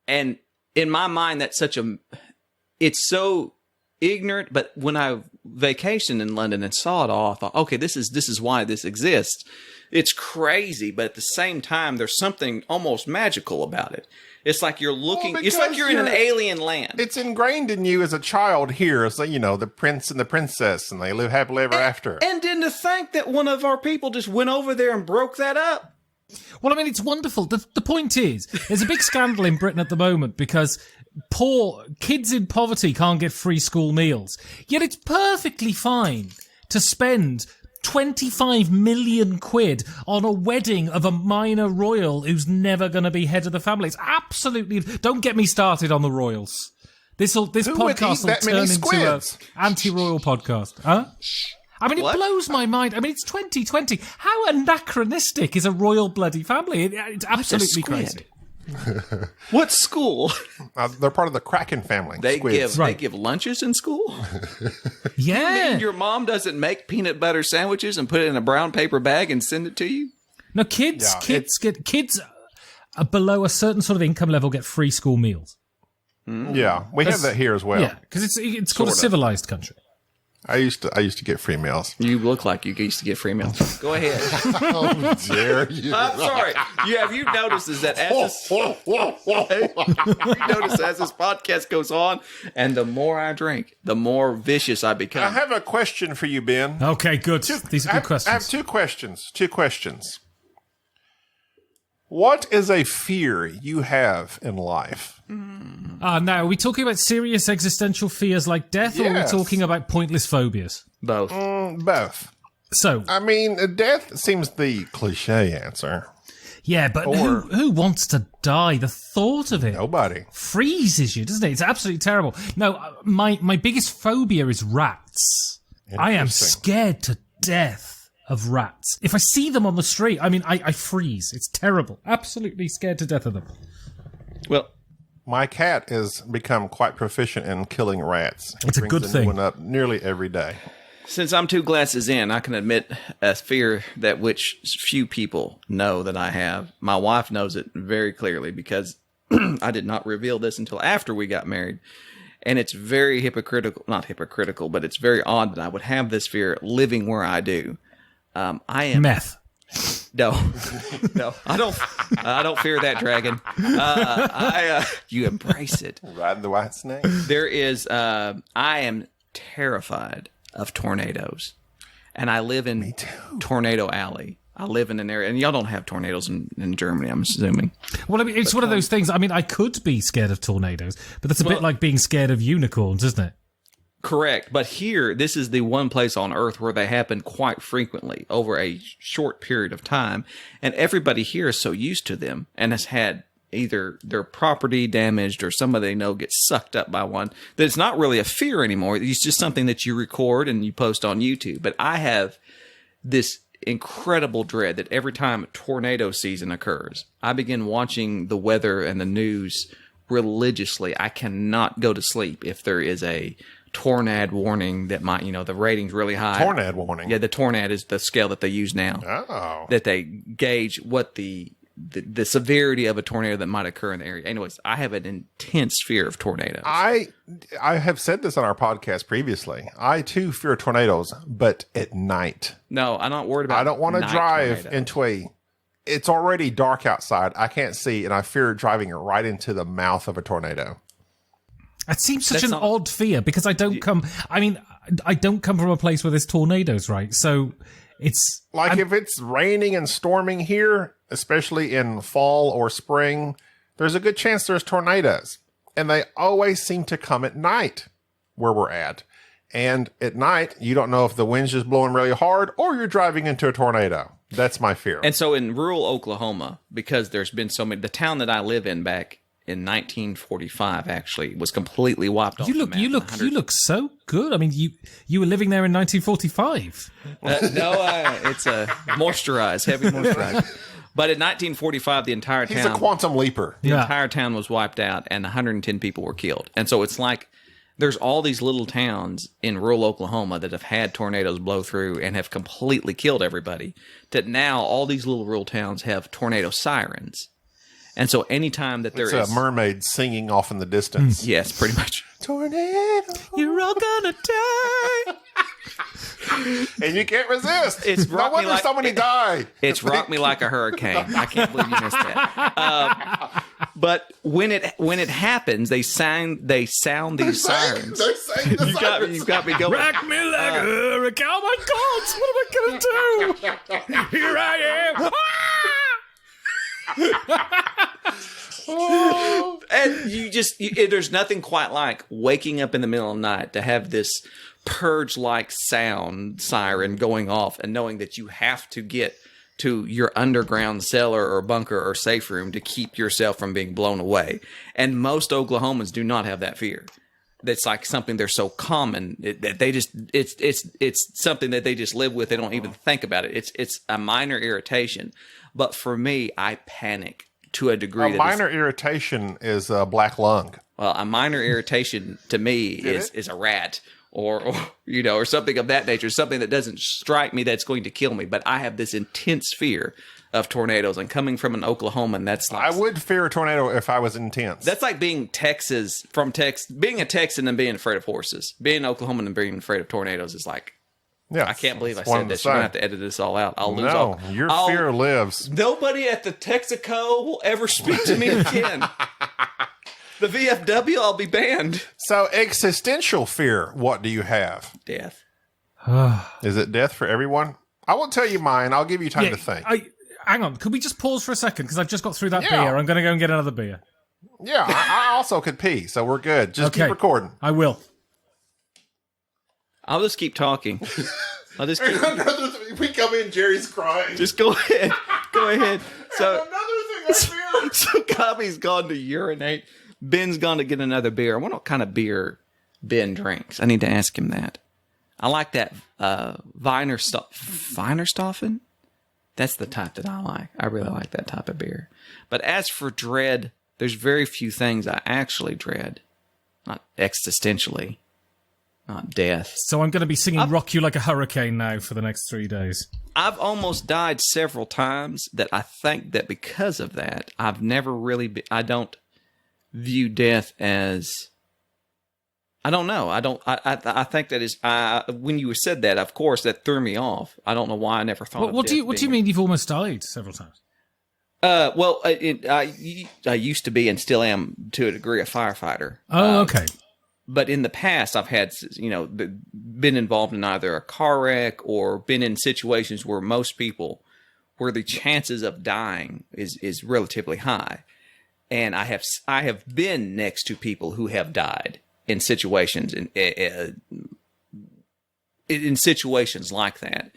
and in my mind, it's so ignorant. But when I vacationed in London and saw it all, I thought, okay, this is why this exists. It's crazy, but at the same time, there's something almost magical about it. It's like you're looking. It's like you're in an alien land. It's ingrained in you as a child here. So, the prince and the princess, and they live happily ever after. And then to think that one of our people just went over there and broke that up. Well, I mean, it's wonderful. The point is, there's a big scandal in Britain at the moment because poor kids in poverty can't get free school meals. Yet it's perfectly fine to spend 25 million quid on a wedding of a minor royal who's never going to be head of the family. It's absolutely... Don't get me started on the royals. This podcast will turn into an anti-royal podcast. Huh? I mean, it blows my mind. I mean, it's 2020. How anachronistic is a royal bloody family? It's absolutely crazy. What school? They're part of the Kraken family. They squids. give lunches in school? Yeah. You mean your mom doesn't make peanut butter sandwiches and put it in a brown paper bag and send it to you? No, kids below a certain sort of income level get free school meals. Yeah, we have that here as well. Yeah, because it's called a civilized country. I used to get free meals. You look like you used to get free meals. Go ahead. How dare you? I'm sorry. Have you noticed is that as you notice as this podcast goes on, and the more I drink, the more vicious I become. I have a question for you, Ben. Okay, good. These are good questions. I have two questions. What is a fear you have in life? Now, are we talking about serious existential fears like death, or are we Yes. talking about pointless phobias? Both. Both. So, I mean, death seems the cliche answer. yeah, but Or- who wants to die? The thought of it Nobody. freezes you, doesn't it? It's absolutely terrible. No, my biggest phobia is rats. I am Interesting. scared to death of rats. If I see them on the street, I mean, I freeze. It's terrible. Absolutely scared to death of them. Well, My cat has become quite proficient in killing rats. He It's a brings good new thing. one up nearly every day. since I'm 2 glasses in, I can admit a fear that which few people know that I have. My wife knows it very clearly because I did not reveal this until after we got married. And it's very hypocritical, not hypocritical, but it's very odd that I would have this fear living where I do. I am Meth. no, I don't fear that dragon. You embrace it. Riding the white snake. There is, I am terrified of tornadoes, and I live in Tornado Alley. I live in an area, and y'all don't have tornadoes in Germany, I'm assuming. Well, I mean, it's one of those things. I mean, I could be scared of tornadoes, but that's a bit like being scared of unicorns, isn't it? Correct. But here, this is the one place on Earth where they happen quite frequently over a short period of time. And everybody here is so used to them and has had either their property damaged or somebody they know gets sucked up by one, that it's not really a fear anymore. It's just something that you record and you post on YouTube. But I have this incredible dread that every time tornado season occurs, I begin watching the weather and the news religiously. I cannot go to sleep if there is a tornado warning that might, the rating's really high. Tornado warning. Yeah, the tornado is the scale that they use now. Oh. That they gauge what the severity of a tornado that might occur in the area. Anyways, I have an intense fear of tornadoes. I have said this on our podcast previously. I too fear tornadoes, but at night. No, I'm not worried about I don't want to night drive tornadoes. it's already dark outside. I can't see, and I fear driving right into the mouth of a tornado. It seems such That's an not- odd fear because I don't come from a place where there's tornadoes, right? So it's Like if it's raining and storming here, especially in fall or spring, there's a good chance there's tornadoes. And they always seem to come at night where we're at. And at night, you don't know if the wind's just blowing really hard or you're driving into a tornado. That's my fear. And so in rural Oklahoma, because there's been so many, the town that I live in back in 1945 actually was completely wiped off. you look so good. I mean, you were living there in 1945. It's a moisturized, heavy moisturized. But in 1945, the entire He's town, a quantum leaper. the Yeah. entire town was wiped out, and 110 people were killed. And so it's like there's all these little towns in rural Oklahoma that have had tornadoes blow through and have completely killed everybody. That now all these little rural towns have tornado sirens. And so anytime that there It's is a mermaid singing off in the distance. yes, pretty much. Tornado. You're all gonna die. And you can't resist. It's no rock me wonder like- so many die. It's Rock Me Like a Hurricane. I can't believe you missed that. But when it happens, they sound these sirens. They're saying the sirens. You've got me going. Rock me like a hurricane. Oh my God, what am I going to do? Here I am. And there's nothing quite like waking up in the middle of the night to have this purge-like sound siren going off and knowing that you have to get to your underground cellar or bunker or safe room to keep yourself from being blown away. And most Oklahomans do not have that fear. That's like something they're so common that they just it's something that they just live with. They don't even think about it. It's a minor irritation, but for me, I panic to a degree. A that minor irritation is a black lung. well, a minor irritation to me is a rat or something of that nature, something that doesn't strike me that's going to kill me. But I have this intense fear of tornadoes, and coming from an Oklahoman, that's like, I would fear a tornado if I was intense. that's like being being a Texan and being afraid of horses. Being an Oklahoman and being afraid of tornadoes is like, yeah, I can't believe I it's one said and the this. You're gonna same. have to edit this all out. I'll lose No, all. your I'll- fear lives. Nobody at the Texaco will ever speak to me again. The VFW, I'll be banned. So existential fear, what do you have? Death. Is it death for everyone? I won't tell you mine. I'll give you time to think. Hang on. Could we just pause for a second? Because I've just got through that Yeah. beer. I'm going to go and get another beer. Yeah, I also could pee, so we're good. Just keep recording. I will. I'll just keep talking. I'll just keep. We come in, Jerry's crying. Just go ahead. Go ahead. So, Another thing I fear. so Gobby's gone to urinate. Ben's gone to get another beer. I wonder what kind of beer Ben drinks. I need to ask him that. I like that Weinerstoffen. That's the type that I like. I really like that type of beer. But as for dread, there's very few things I actually dread. Not existentially. Not death. So I'm going to be singing Rock You Like a Hurricane now for the next 3 days. I've almost died several times that I think that because of that, I've never really I don't view death as, I don't know. I think that is, when you said that, of course, that threw me off. I don't know why I never thought of What do you mean you've almost died several times? Well, I used to be and still am to a degree a firefighter. Oh, okay. But in the past, I've had, been involved in either a car wreck or been in situations where where the chances of dying is relatively high. And I have been next to people who have died in situations in situations like that.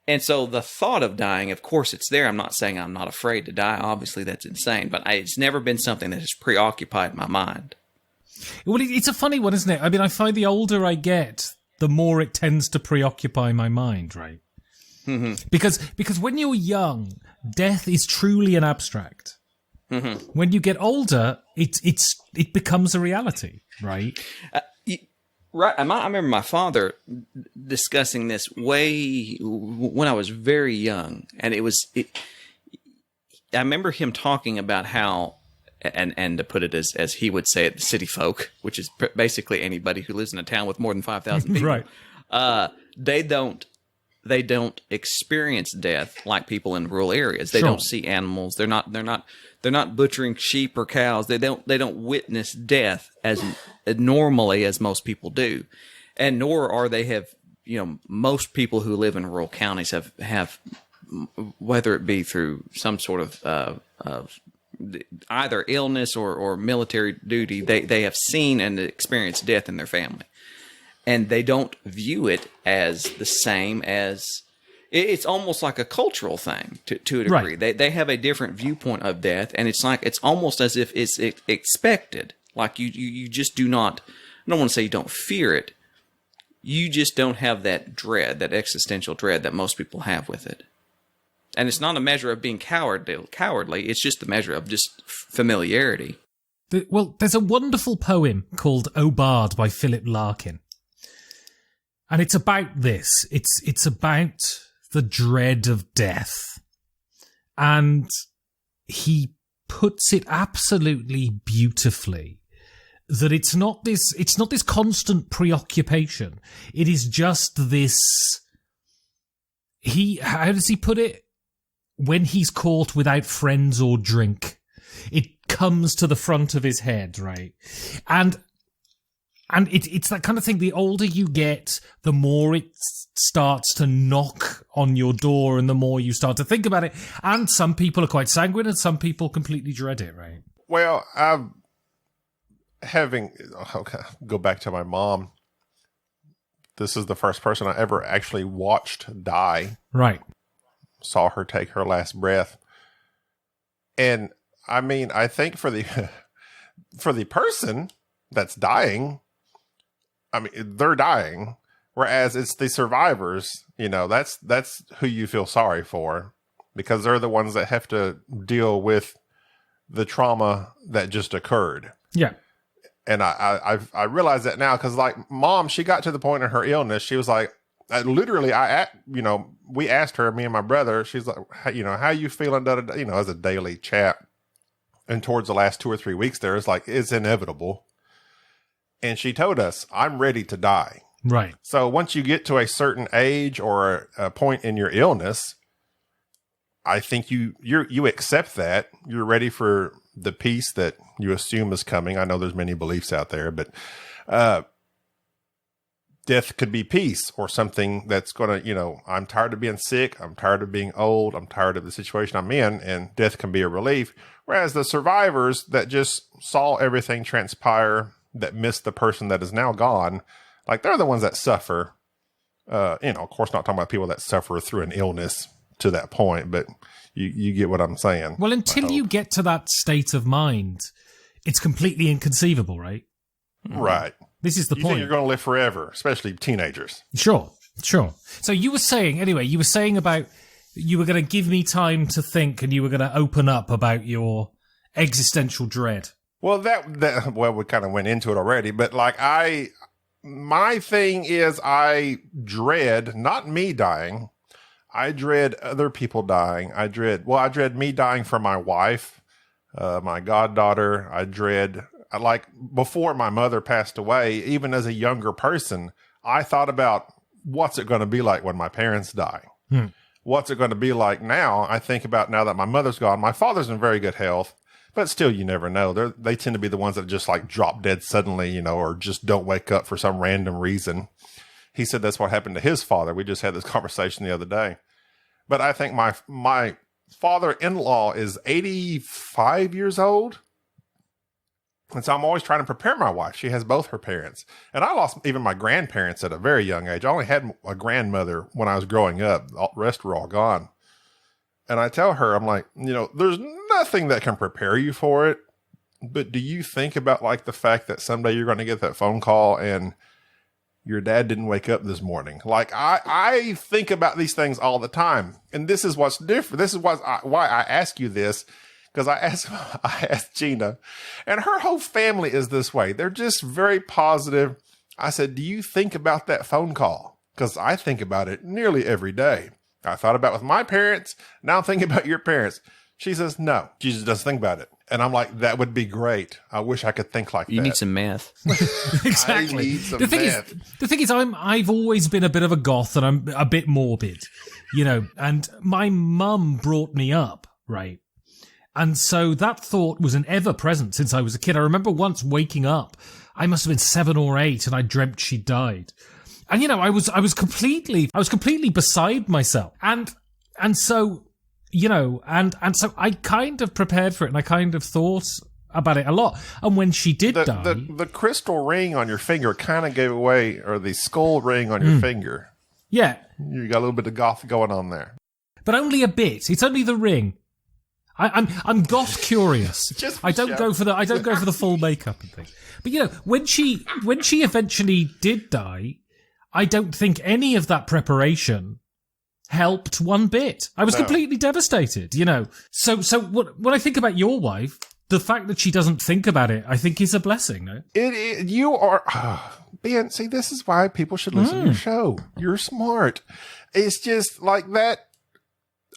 And so the thought of dying, of course, it's there. I'm not saying I'm not afraid to die. Obviously, that's insane. But it's never been something that has preoccupied my mind. Well, it's a funny one, isn't it? I mean, I find the older I get, the more it tends to preoccupy my mind, right? Mm-hmm. Because when you're young, death is truly an abstract. Mm-hmm. When you get older, it becomes a reality, right? Right. I remember my father discussing this way when I was very young, and I remember him talking about how, and to put it as he would say it, the city folk, which is basically anybody who lives in a town with more than 5,000 people, right? They don't experience death like people in rural areas. They don't see animals. They're not butchering sheep or cows. They don't witness death as normally as most people do, and nor are they most people who live in rural counties have whether it be through some sort of either illness or military duty, they have seen and experienced death in their family. And they don't view it as the same as, it's almost like a cultural thing to a degree. Right. They have a different viewpoint of death, and it's almost as if it's expected. Like you just do not, I don't want to say you don't fear it, you just don't have that dread, that existential dread that most people have with it. And it's not a measure of being cowardly, it's just a measure of just familiarity. Well, there's a wonderful poem called O Bard by Philip Larkin. And it's about this. It's about the dread of death. And he puts it absolutely beautifully that it's not this constant preoccupation. It is just this, how does he put it? When he's caught without friends or drink, it comes to the front of his head, right? And it's that kind of thing. The older you get, the more it starts to knock on your door and the more you start to think about it. And some people are quite sanguine and some people completely dread it, right? Well, go back to my mom. This is the first person I ever actually watched die. Right. Saw her take her last breath. And I mean, I think for the person that's dying, I mean, they're dying, whereas it's the survivors, that's who you feel sorry for, because they're the ones that have to deal with the trauma that just occurred. Yeah. And I realize that now, because like Mom, she got to the point in her illness, she was like, literally, we asked her, me and my brother, she's like, how you feeling? As a daily chat. And towards the last 2 or 3 weeks there, it's like, it's inevitable. And she told us, I'm ready to die. Right. So once you get to a certain age or a point in your illness, I think you accept that. You're ready for the peace that you assume is coming. I know there's many beliefs out there, but death could be peace or something that's going to, I'm tired of being sick. I'm tired of being old. I'm tired of the situation I'm in, and death can be a relief. Whereas the survivors that just saw everything transpire, that missed the person that is now gone, like they're the ones that suffer. Of course, not talking about people that suffer through an illness to that point, but you get what I'm saying. Well, until you get to that state of mind, it's completely inconceivable, right? Right. This is the You point. think you're going to live forever, especially teenagers. Sure. So you were saying about you were going to give me time to think, and you were going to open up about your existential dread. Well, we kind of went into it already, but like my thing is I dread not me dying. I dread other people dying. I dread me dying for my wife, my goddaughter. I dread, like before my mother passed away, even as a younger person, I thought about what's it going to be like when my parents die? What's it going to be like now? I think about now that my mother's gone. My father's in very good health, but still, you never know. They tend to be the ones that just like drop dead suddenly, or just don't wake up for some random reason. He said that's what happened to his father. We just had this conversation the other day. But I think my father-in-law is 85 years old. And so I'm always trying to prepare my wife. She has both her parents. And I lost even my grandparents at a very young age. I only had a grandmother when I was growing up. The rest were all gone. And I tell her, I'm like, there's nothing that can prepare you for it. But do you think about like the fact that someday you're going to get that phone call and your dad didn't wake up this morning? Like I think about these things all the time. And this is what's different. This is why I ask you this. Because I asked Gina, and her whole family is this way. They're just very positive. I said, do you think about that phone call? Because I think about it nearly every day. I thought about it with my parents. Now I'm thinking about your parents. She says, no, she just doesn't think about it. And I'm like, that would be great. I wish I could think like that. You need some meth. Exactly. I need some meth. The thing is, I've always been a bit of a goth, and I'm a bit morbid, and my mum brought me up, right? And so that thought was an ever present since I was a kid. I remember once waking up, I must have been 7 or 8, and I dreamt she died. And I was completely beside myself. And so, and so I kind of prepared for it, and I kind of thought about it a lot. And when she did die, the crystal ring on your finger kind of gave away, or the skull ring on your finger. Yeah. You got a little bit of goth going on there. But only a bit. It's only the ring. I'm goth curious. I don't go for the full makeup and things. But when she eventually did die, I don't think any of that preparation helped one bit. I was completely devastated. So when I think about your wife, the fact that she doesn't think about it, I think is a blessing. No, you are Ben. See, this is why people should listen to your show. You're smart. It's just like that.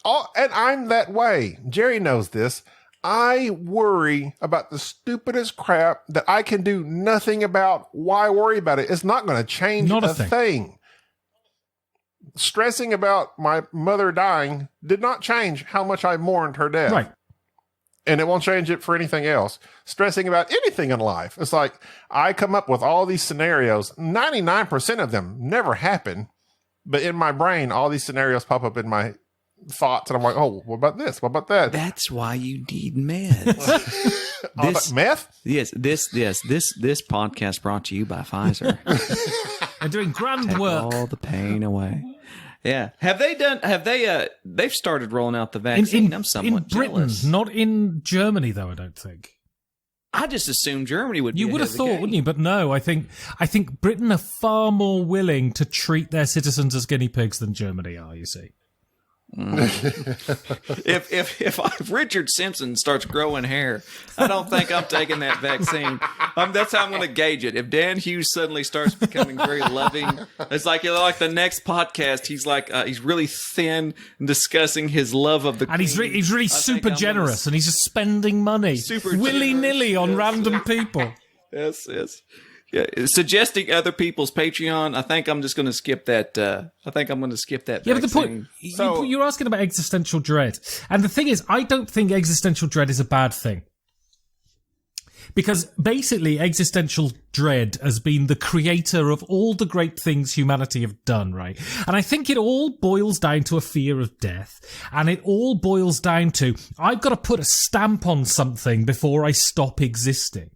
And I'm that way. Jerry knows this. I worry about the stupidest crap that I can do nothing about. Why worry about it? It's not going to change a thing. Stressing about my mother dying did not change how much I mourned her death. Right. And it won't change it for anything else. Stressing about anything in life. It's like I come up with all these scenarios. 99% of them never happen. But in my brain, all these scenarios pop up in my thoughts, and I'm like, oh, what about this? What about that? That's why you need meth. Meth? Yes, this podcast brought to you by Pfizer. They're doing grand Take work. all the pain away. Yeah. They've started rolling out the vaccine. I'm somewhat in Britain, jealous. not in Germany, though, I don't think. I just assumed Germany would be You would have ahead of the thought, game. wouldn't you? But no, I think Britain are far more willing to treat their citizens as guinea pigs than Germany are, you see. If Richard Simpson starts growing hair, I don't think I'm taking that vaccine. That's how I'm going to gauge it. If Dan Hughes suddenly starts becoming very loving, it's like the next podcast. He's really thin and discussing his love of the And Queen. he's really super generous, and he's just spending money willy-nilly on random people. Yes. Yeah, suggesting other people's Patreon. I think I'm just going to skip that. I think I'm going to skip that. Yeah, but the vaccine. point you're asking about existential dread, and the thing is, I don't think existential dread is a bad thing, because basically, existential dread has been the creator of all the great things humanity have done, right? And I think it all boils down to a fear of death, and it all boils down to I've got to put a stamp on something before I stop existing.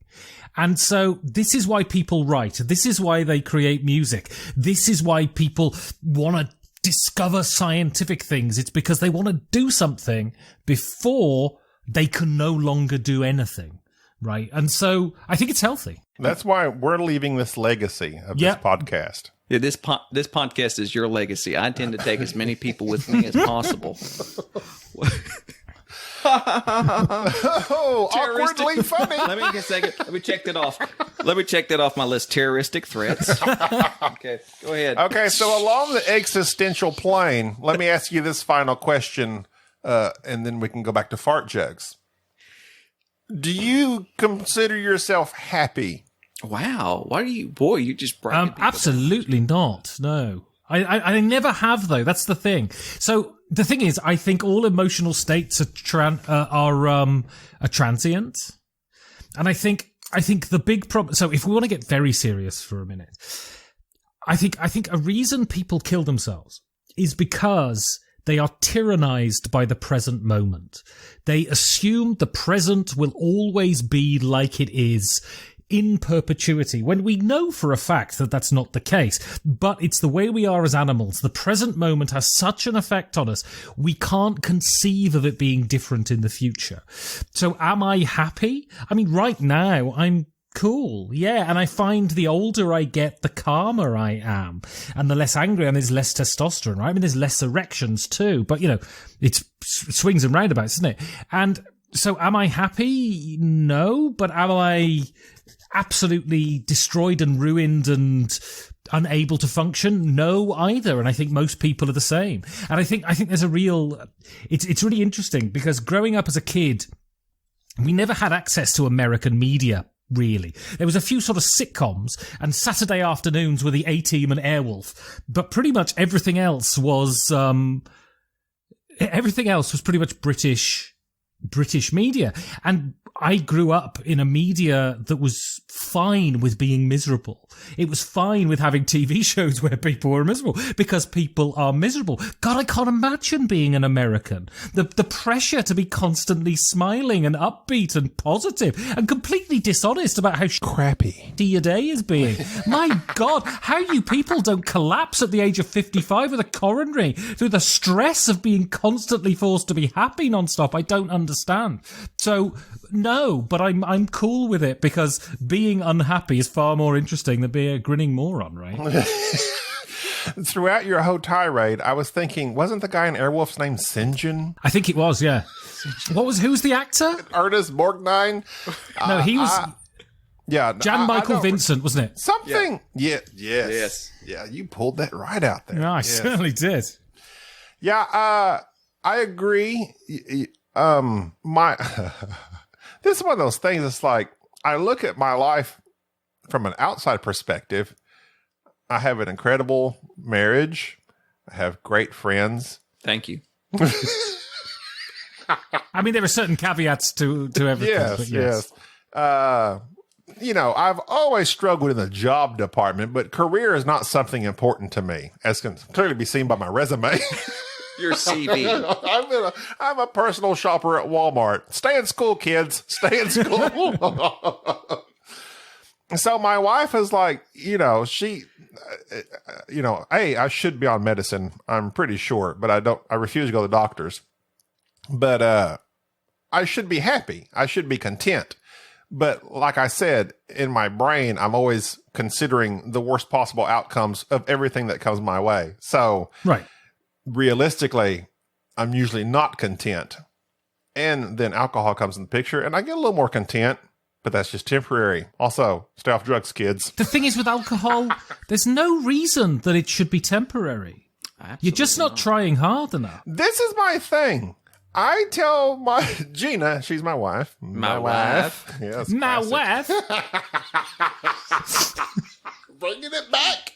And so this is why people write. This is why they create music. This is why people want to discover scientific things. It's because they want to do something before they can no longer do anything, right? And so I think it's healthy. That's why we're leaving this legacy of this podcast. Yeah, this podcast is your legacy. I intend to take as many people with me as possible. Oh, awkwardly funny. Let me get a second. Let me check that off. Let me check that off my list. Terroristic threats. Okay, go ahead. Okay, so along the existential plane, let me ask you this final question, and then we can go back to fart jokes. Do you consider yourself happy? Wow. Why are you, boy, you just breaking people Absolutely not. No. I never have, though. That's the thing. So the thing is, I think all emotional states are transient. And I think the big problem, so if we want to get very serious for a minute, I think a reason people kill themselves is because they are tyrannized by the present moment. They assume the present will always be like it is in perpetuity, when we know for a fact that that's not the case. But it's the way we are as animals. The present moment has such an effect on us, we can't conceive of it being different in the future. So am I happy? I mean, right now, I'm cool. Yeah, and I find the older I get, the calmer I am. And the less angry, and there's less testosterone, right? I mean, there's less erections too. But, it's swings and roundabouts, isn't it? And so am I happy? No. But am I absolutely destroyed and ruined and unable to function? No, either. And I think most people are the same. And I think there's a real, it's really interesting, because growing up as a kid, we never had access to American media, really. There was a few sort of sitcoms, and Saturday afternoons were the A-Team and Airwolf, but pretty much everything else was pretty much British media. And I grew up in a media that was fine with being miserable. It was fine with having TV shows where people were miserable, because people are miserable. God, I can't imagine being an American. The pressure to be constantly smiling and upbeat and positive and completely dishonest about how Crappy. your day is being. My God, how you people don't collapse at the age of 55 with a coronary through the stress of being constantly forced to be happy nonstop, I don't understand. So, no, but I'm cool with it, because being unhappy is far more interesting than being a grinning moron, right? Throughout your whole tirade, I was thinking, wasn't the guy in Airwolf's name St. I think it was, yeah. Who's the actor? Ernest Borgnine? No, he was Yeah. Jan Michael Vincent, wasn't it? Something. Yeah. Yes. Yeah, you pulled that right out there. No, I Yes. certainly did. Yeah, I agree. My this is one of those things. It's like, I look at my life from an outside perspective. I have an incredible marriage. I have great friends. Thank you. I mean, there are certain caveats to everything. But Yes. I've always struggled in the job department, but career is not something important to me, as can clearly be seen by my resume. Your CV. I'm a personal shopper at Walmart. Stay in school, kids. Stay in school. So my wife is like, she, I should be on medicine. I'm pretty sure, but I refuse to go to the doctors. But I should be happy. I should be content. But like I said, in my brain, I'm always considering the worst possible outcomes of everything that comes my way. So right. Realistically, I'm usually not content. And then alcohol comes in the picture, and I get a little more content, but that's just temporary. Also, stay off drugs, kids. The thing is with alcohol, there's no reason that it should be temporary. Absolutely You're just not trying hard enough. This is my thing. I tell my Gina, she's my wife. My wife. Yes, My classic. wife. Bringing it back.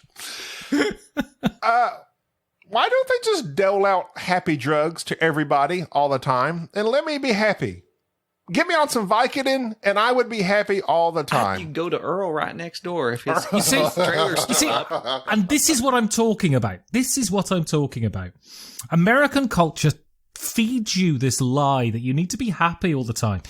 Why don't they just dole out happy drugs to everybody all the time and let me be happy? Get me on some Vicodin and I would be happy all the You time. can go to Earl right next door if his You see, trailer's you see, up. and this is what I'm talking about. This is what I'm talking about. American culture feeds you this lie that you need to be happy all the time.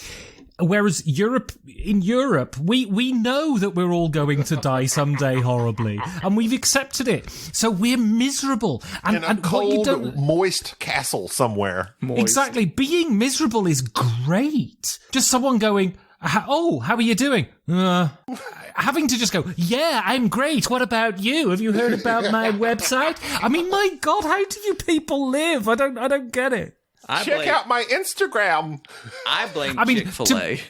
Whereas in Europe, we know that we're all going to die someday horribly, and we've accepted it. So we're miserable. And, In a and what you cold, don't, moist castle somewhere. exactly, being miserable is great. Just someone going, "Oh, how are you doing?" Having to just go, "Yeah, I'm great. What about you? Have you heard about my website?" I mean, my God, how do you people live? I don't get it. Check out my Instagram. I blame I mean, Chick-fil-A.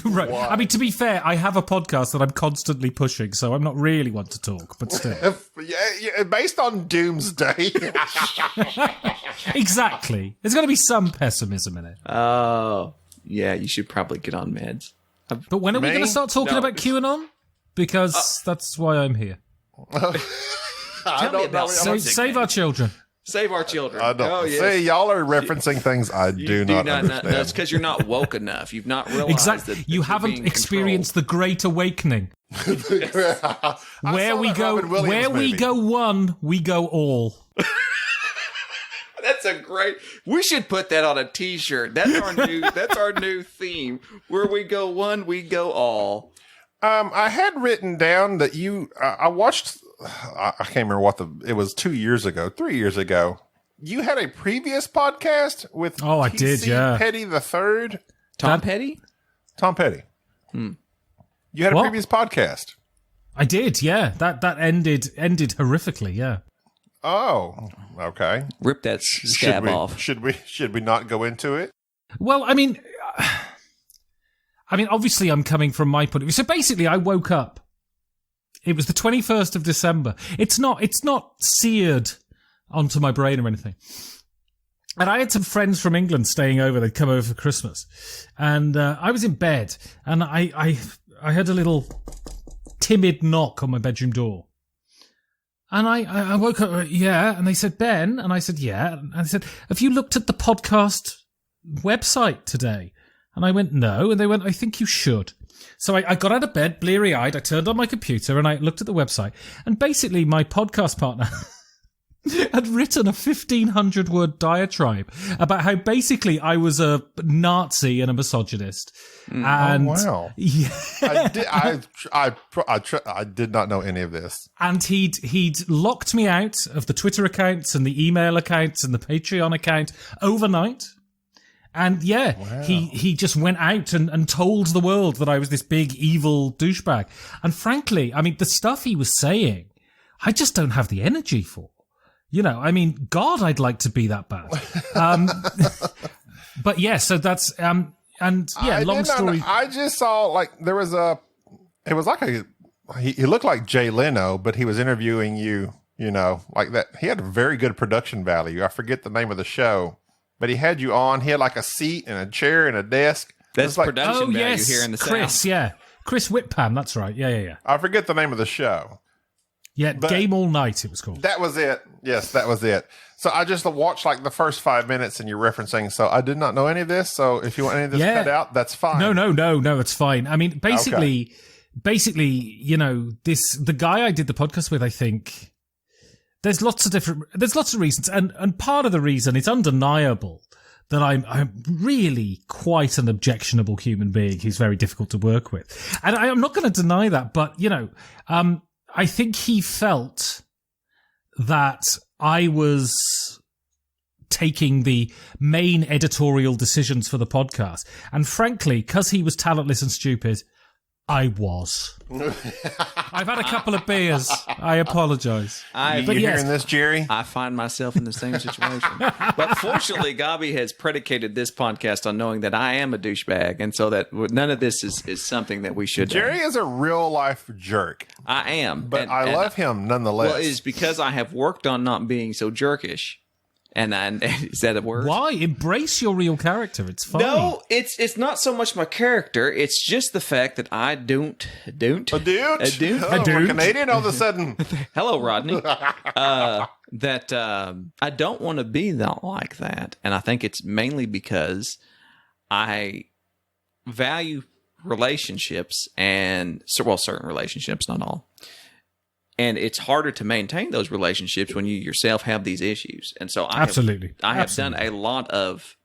Right. I mean, to be fair, I have a podcast that I'm constantly pushing, so I'm not really one to talk, but still. Yeah, based on doomsday. Exactly. There's got to be some pessimism in it. Oh, yeah, you should probably get on meds. But when are we Me? going to start talking No. about QAnon? Because that's why I'm here. Tell me about Save our children. Save our children. I don't Oh, yes. see. Y'all are referencing things I do not understand. That's because you're not woke enough. You've not realized Exactly. that You you're haven't being experienced the Great Awakening. Where we go, one, we go all. controlled. That's a great. We should put that on a T-shirt. That's our new. That's our new theme. Where we go one, we go all. I had written down that you. I watched. I can't remember it was 2 years ago, 3 years ago. You had a previous podcast with I TC did, yeah. Petty the Third. Tom Petty. Tom Petty. You had a What? previous podcast. I did, yeah. That ended horrifically, yeah. Oh, okay. Rip that scab off. Should we not go into it? Well, I mean, obviously, I'm coming from my point of view. So basically, I woke up. It was the 21st of December. It's not seared onto my brain or anything. And I had some friends from England staying over. They'd come over for Christmas, and I was in bed, and I heard a little timid knock on my bedroom door. And I woke up, yeah, and they said, "Ben," and I said, "Yeah," and I said, "Have you looked at the podcast website today?" And I went, "No," and they went, "I think you should." So I got out of bed, bleary-eyed, I turned on my computer and I looked at the website, and basically my podcast partner had written a 1,500-word diatribe about how basically I was a Nazi and a misogynist. And wow. Yeah. I did not know any of this. And he'd locked me out of the Twitter accounts and the email accounts and the Patreon account overnight. And yeah, he just went out and told the world that I was this big evil douchebag. And frankly, I mean, the stuff he was saying, I just don't have the energy for. You know, I mean, God, I'd like to be that bad. But yeah, so that's and yeah, long story. I just saw like there was it was like he looked like Jay Leno, but he was interviewing you. You know, like that. He had a very good production value. I forget the name of the show. But he had you on. He had like a seat and a chair and a desk. That's like, production value here in the Chris, South. yeah. Chris Whitpan, that's right. Yeah. I forget the name of the show. Yeah, But- Game All Night it was called. That was it. Yes, that was it. So I just watched like the first 5 minutes and you're referencing. So I did not know any of this. So if you want any of this Yeah. cut out, that's fine. No, it's fine. I mean, basically, you know, the guy I did the podcast with, I think there's lots of reasons. And part of the reason, it's undeniable that I'm really quite an objectionable human being who's very difficult to work with. And I'm not going to deny that, but you know, I think he felt that I was taking the main editorial decisions for the podcast. And frankly, because he was talentless and stupid, I was. I've had a couple of beers. I apologize. You But yes, hearing this, Jerry? I find myself in the same situation. But fortunately, Gabi has predicated this podcast on knowing that I am a douchebag, and so that none of this is something that we should. Jerry is a real life jerk, I am, but I love him nonetheless. Well, it's because I have worked on not being so jerkish. And is that a word? why? Embrace your real character. It's fine. No, it's not so much my character. It's just the fact that I don't. A dude? A dude? Oh, A dude? we're Canadian all of a sudden. Hello, Rodney. That I don't want to be that like that, and I think it's mainly because I value relationships and certain relationships, not all. And it's harder to maintain those relationships when you yourself have these issues. And so I have done a lot of,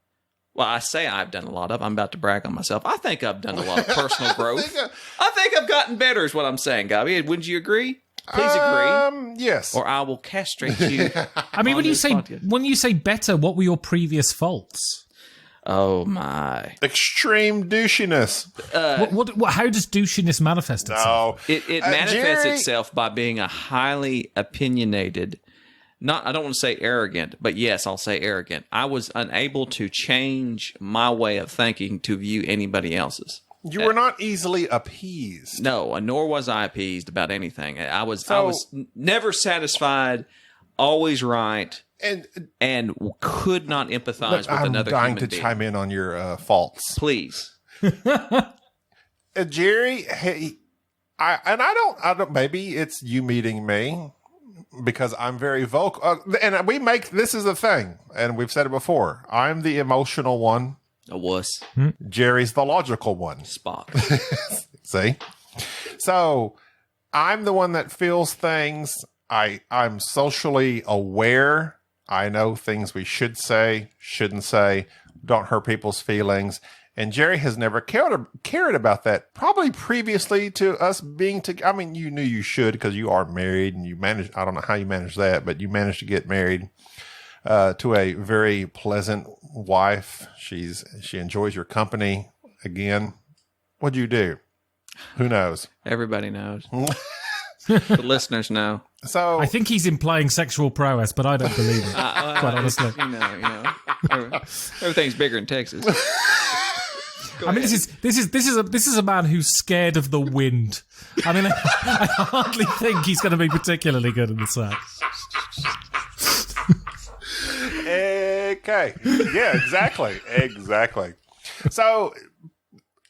well, I say I've done a lot of, I'm about to brag on myself. I think I've done a lot of personal growth. I think I've gotten better is what I'm saying, Gabi. Wouldn't you agree? Please agree. Yes. Or I will castrate you. I mean, when you say better, what were your previous faults? Oh, my. Extreme douchiness. How does douchiness manifest itself? No. It manifests Jerry, itself by being a highly opinionated, I don't want to say arrogant, but yes, I'll say arrogant. I was unable to change my way of thinking to view anybody else's. You were not easily appeased. No, nor was I appeased about anything. I was never satisfied, always right, and could not empathize with another I'm dying human to being. chime in on your faults. Please. Jerry, hey, I don't, maybe it's you meeting me because I'm very vocal. And this is the thing, and we've said it before. I'm the emotional one. A wuss. Jerry's the logical one. Spock. See? So I'm the one that feels things. I'm socially aware. I know things we should say, shouldn't say, don't hurt people's feelings. And Jerry has never cared about that. Probably previously to us being together. I mean, you knew you should because you are married and you managed, I don't know how you managed that, but you managed to get married to a very pleasant wife. She enjoys your company. Again, what'd you do? Who knows? Everybody knows. The listeners know. So I think he's implying sexual prowess, but I don't believe it. Quite honestly, You know, everything's bigger in Texas. I mean, this is a man who's scared of the wind. I mean, I hardly think he's going to be particularly good in the sex. Okay. Yeah, exactly. So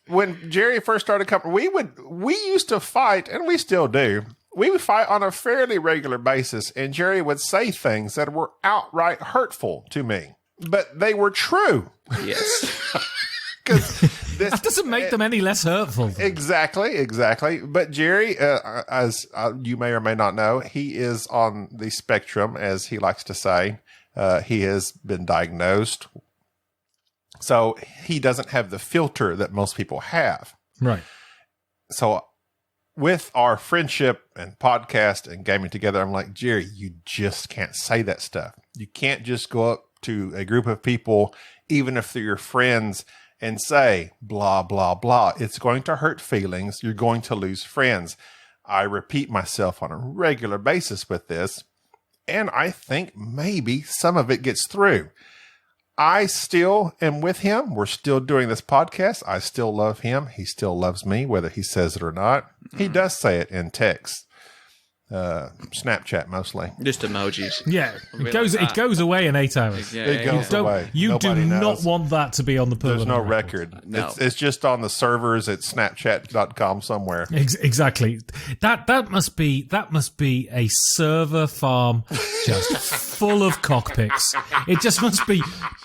when Jerry first started coming, we used to fight, and we still do. We would fight on a fairly regular basis, and Jerry would say things that were outright hurtful to me, but they were true. Yes. That doesn't make them any less hurtful. Exactly. But Jerry, as you may or may not know, he is on the spectrum, as he likes to say. He has been diagnosed. So he doesn't have the filter that most people have. Right. So with our friendship and podcast and gaming together, I'm like, Jerry, you just can't say that stuff. You can't just go up to a group of people, even if they're your friends, and say, blah, blah, blah. It's going to hurt feelings. You're going to lose friends. I repeat myself on a regular basis with this, and I think maybe some of it gets through. I still am with him. We're still doing this podcast. I still love him. He still loves me, whether he says it or not. He does say it in text. Snapchat mostly. Just emojis. Yeah, it goes away in 8 hours. Yeah, It goes away. You Nobody do knows. not want that to be on the There's no permanent record. No. It's just on the servers at snapchat.com somewhere. Exactly. That must be a server farm just full of cockpits. It just must be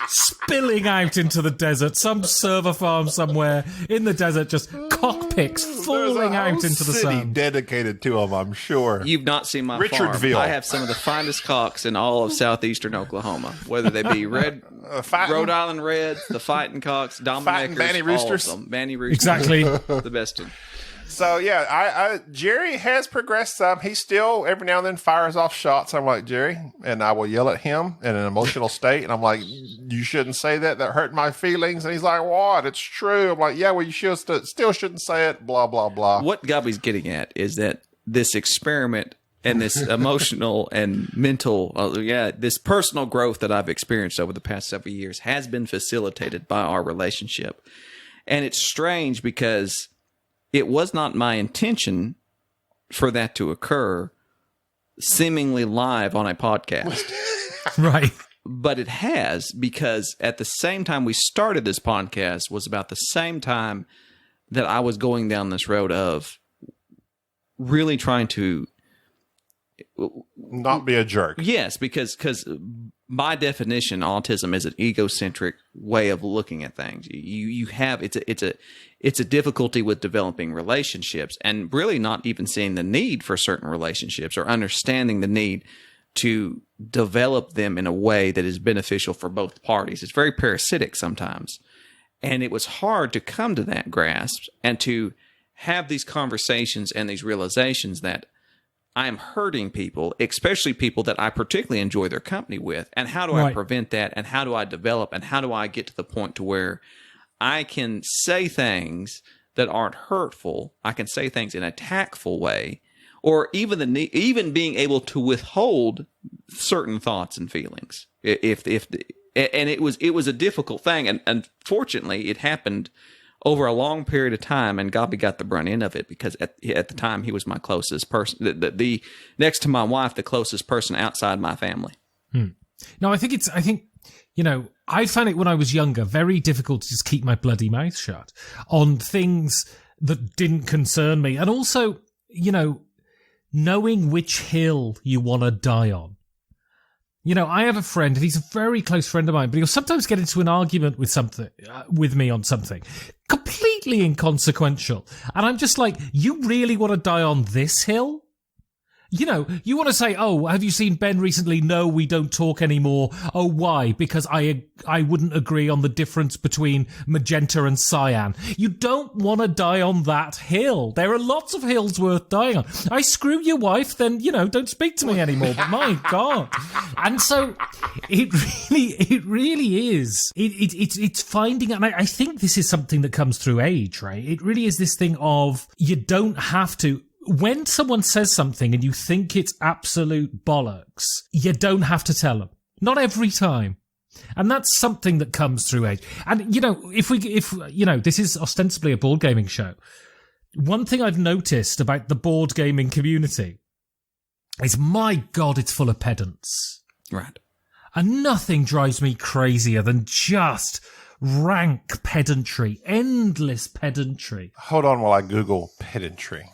spilling out into the desert. Some server farm somewhere in the desert, just cockpits falling out into the city sun. dedicated to them, I'm sure. You've not seen my Richardville. farm. I have some of the finest cocks in all of southeastern Oklahoma, whether they be Rhode Island Reds, the fighting cocks, Dominickers, Banny all Roosters. of them. Banny Roosters. Exactly. The best of them. So yeah, Jerry has progressed some. He still every now and then fires off shots. I'm like, Jerry, and I will yell at him in an emotional state, and I'm like, you shouldn't say that. That hurt my feelings. And he's like, what? It's true. I'm like, yeah, well, you should still shouldn't say it. Blah blah blah. What Gobby's getting at is that this experiment and this emotional and mental, this personal growth that I've experienced over the past several years has been facilitated by our relationship. And it's strange because it was not my intention for that to occur seemingly live on a podcast. Right. But it has, because at the same time we started this podcast was about the same time that I was going down this road of really trying to not be a jerk. Yes, because by definition, autism is an egocentric way of looking at things. You have it's a difficulty with developing relationships and really not even seeing the need for certain relationships or understanding the need to develop them in a way that is beneficial for both parties. It's very parasitic sometimes. And it was hard to come to that grasp and to have these conversations and these realizations that I'm hurting people, especially people that I particularly enjoy their company with. And how do I prevent that? And how do I develop? And how do I get to the point to where I can say things that aren't hurtful? I can say things in a tactful way, or even being able to withhold certain thoughts and feelings. And it was a difficult thing, and unfortunately, it happened over a long period of time, and Gobby got the brunt end of it because at the time he was my closest person, the next to my wife, the closest person outside my family. No, I think I found it when I was younger very difficult to just keep my bloody mouth shut on things that didn't concern me, and also, knowing which hill you want to die on. I have a friend, and he's a very close friend of mine, but he'll sometimes get into an argument with me on something completely inconsequential. And I'm just like, you really want to die on this hill? You want to say, oh, have you seen Ben recently? No, we don't talk anymore. Oh, why? Because I wouldn't agree on the difference between magenta and cyan. You don't want to die on that hill. There are lots of hills worth dying on. I screw your wife, then, don't speak to me anymore. But my God. And so it really is. It's finding, and I think this is something that comes through age, right? It really is this thing of you don't have to. When someone says something and you think it's absolute bollocks, you don't have to tell them. Not every time. And that's something that comes through age. And, if this is ostensibly a board gaming show, one thing I've noticed about the board gaming community is, my God, it's full of pedants. Right. And nothing drives me crazier than just rank pedantry, endless pedantry. Hold on while I Google pedantry.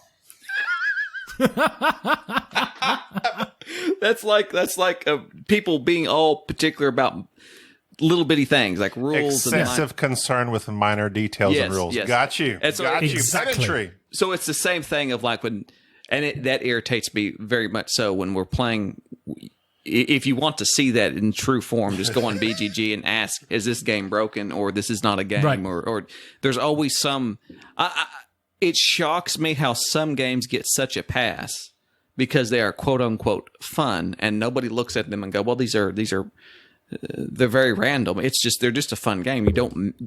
That's like people being all particular about little bitty things like rules. Excessive concern with minor details and rules. Yes. Got you. Exactly. Pedantry. So it's the same thing of like when, and that irritates me very much so when we're playing. If you want to see that in true form, just go on BGG and ask, is this game broken or this is not a game? Right. Or there's always some... It shocks me how some games get such a pass because they are quote unquote fun, and nobody looks at them and go, "Well, they're very random." They're just a fun game.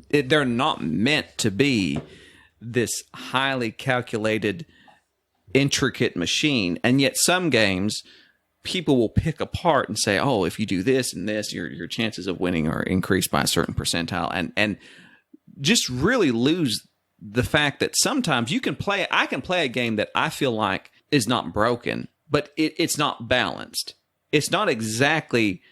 They're not meant to be this highly calculated, intricate machine, and yet some games people will pick apart and say, "Oh, if you do this and this, your chances of winning are increased by a certain percentile," and just really lose the fact that sometimes I can play a game that I feel like is not broken, but it's not balanced. It's not exactly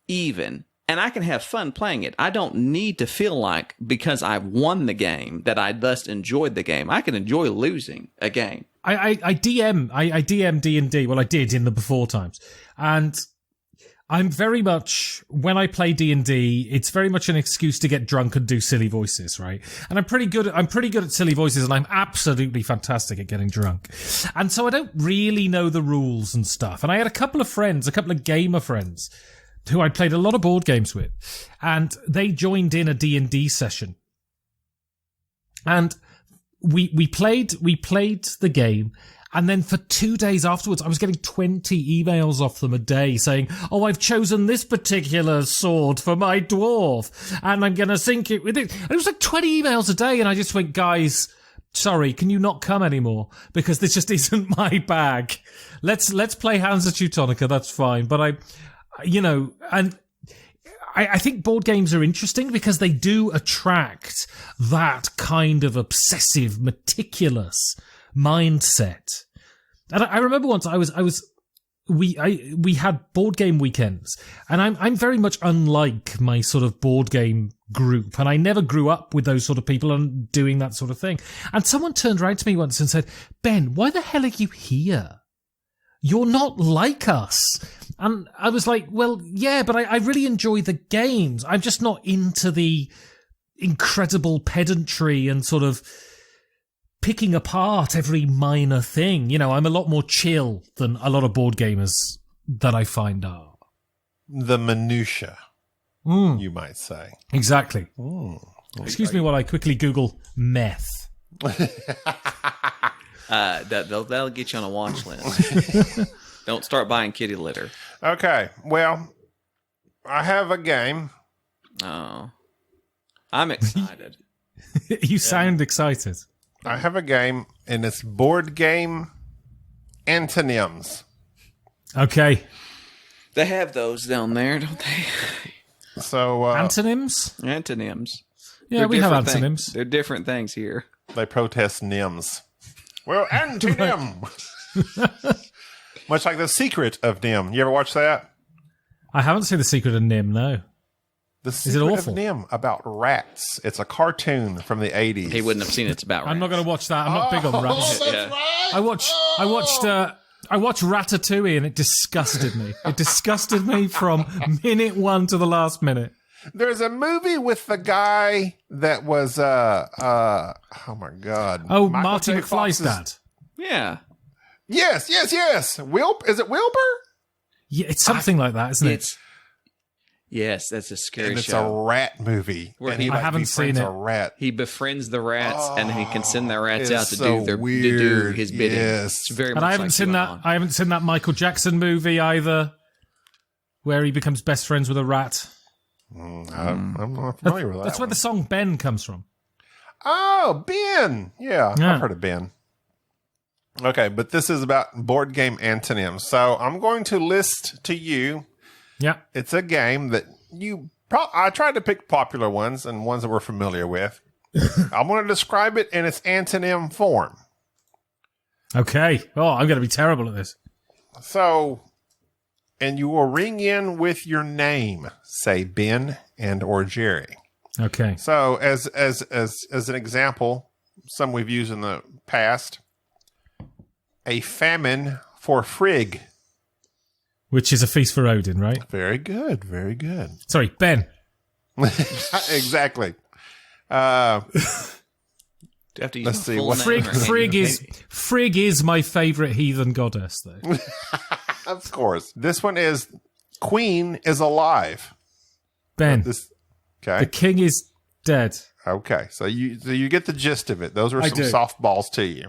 even, and I can have fun playing it. I don't need to feel like because I've won the game that I thus enjoyed the game. I can enjoy losing a game. I DM D&D. Well, I did in the before times, and I'm very much, when I play D&D, it's very much an excuse to get drunk and do silly voices, right? And I'm pretty good at silly voices, and I'm absolutely fantastic at getting drunk. And so I don't really know the rules and stuff. And I had a couple of gamer friends who I played a lot of board games with, and they joined in a D&D session. And we played the game, and then for 2 days afterwards, I was getting 20 emails off them a day saying, "Oh, I've chosen this particular sword for my dwarf, and I'm going to sync it with it." And it was like 20 emails a day, and I just went, "Guys, sorry, can you not come anymore? Because this just isn't my bag. Let's play Hands of Teutonica, that's fine." But I think board games are interesting because they do attract that kind of obsessive, meticulous mindset. And I remember once we had board game weekends, and I'm very much unlike my sort of board game group, and I never grew up with those sort of people and doing that sort of thing. And someone turned around to me once and said, "Ben, why the hell are you here? You're not like us." And I was like, well, yeah, but I really enjoy the games. I'm just not into the incredible pedantry and sort of picking apart every minor thing. You know, I'm a lot more chill than a lot of board gamers that I find are. The minutia, you might say. Exactly. Excuse me while I quickly Google meth. That'll get you on a watch list. Don't start buying kitty litter. Okay, well, I have a game. Oh, I'm excited. You sound excited. I have a game, and it's board game antonyms. Okay. They have those down there, don't they? So Antonyms? Antonyms. Yeah, They're we have different antonyms. They're different things here. they protest NIMS. Well, antonym. Much like The Secret of NIM. You ever watch that? I haven't seen The Secret of NIM, no. The Secret awful? of NIM about rats. It's a cartoon from the 80s. He wouldn't have seen it's about rats. I'm not going to watch that. I'm not big on rats. That's Yeah. right. I watched Ratatouille and it disgusted me. It disgusted me from minute one to the last minute. There's a movie with the guy that was oh my god. Oh, Michael Marty J. McFly's Fox's- dad. Yes. Yeah. Is it Wilbur? Yeah, it's something like that, isn't it? Yes, that's a scary And it's show. a rat movie. Where and he- he I haven't befriends seen it. a rat. He befriends the rats, and then he can send the rats it's out to so do to do weird. his bidding. Yes. It's very And much I haven't like seen that. QAnon. I haven't seen that Michael Jackson movie either, where he becomes best friends with a rat. I'm not familiar with that. That's where the song Ben comes from. Oh, Ben. Yeah, Yeah. I've heard of Ben. Okay, but this is about board game antonyms. So I'm going to list to you. Yeah. It's a game that I tried to pick popular ones and ones that we're familiar with. I'm going to describe it in its antonym form. Okay. Oh, I'm going to be terrible at this. So, and you will ring in with your name, say Ben and or Jerry. Okay. So, as an example, some we've used in the past, a famine for Frigg. Which is a feast for Odin, right? Very good, very good. Sorry, Ben. Exactly. Do you have to use Let's the see, full what- name or Frigg is my favorite heathen goddess, though. Of course. This one is Queen is alive. Ben. This The okay. king is dead. Okay. So you get the gist of it. Those are I some do. softballs to you.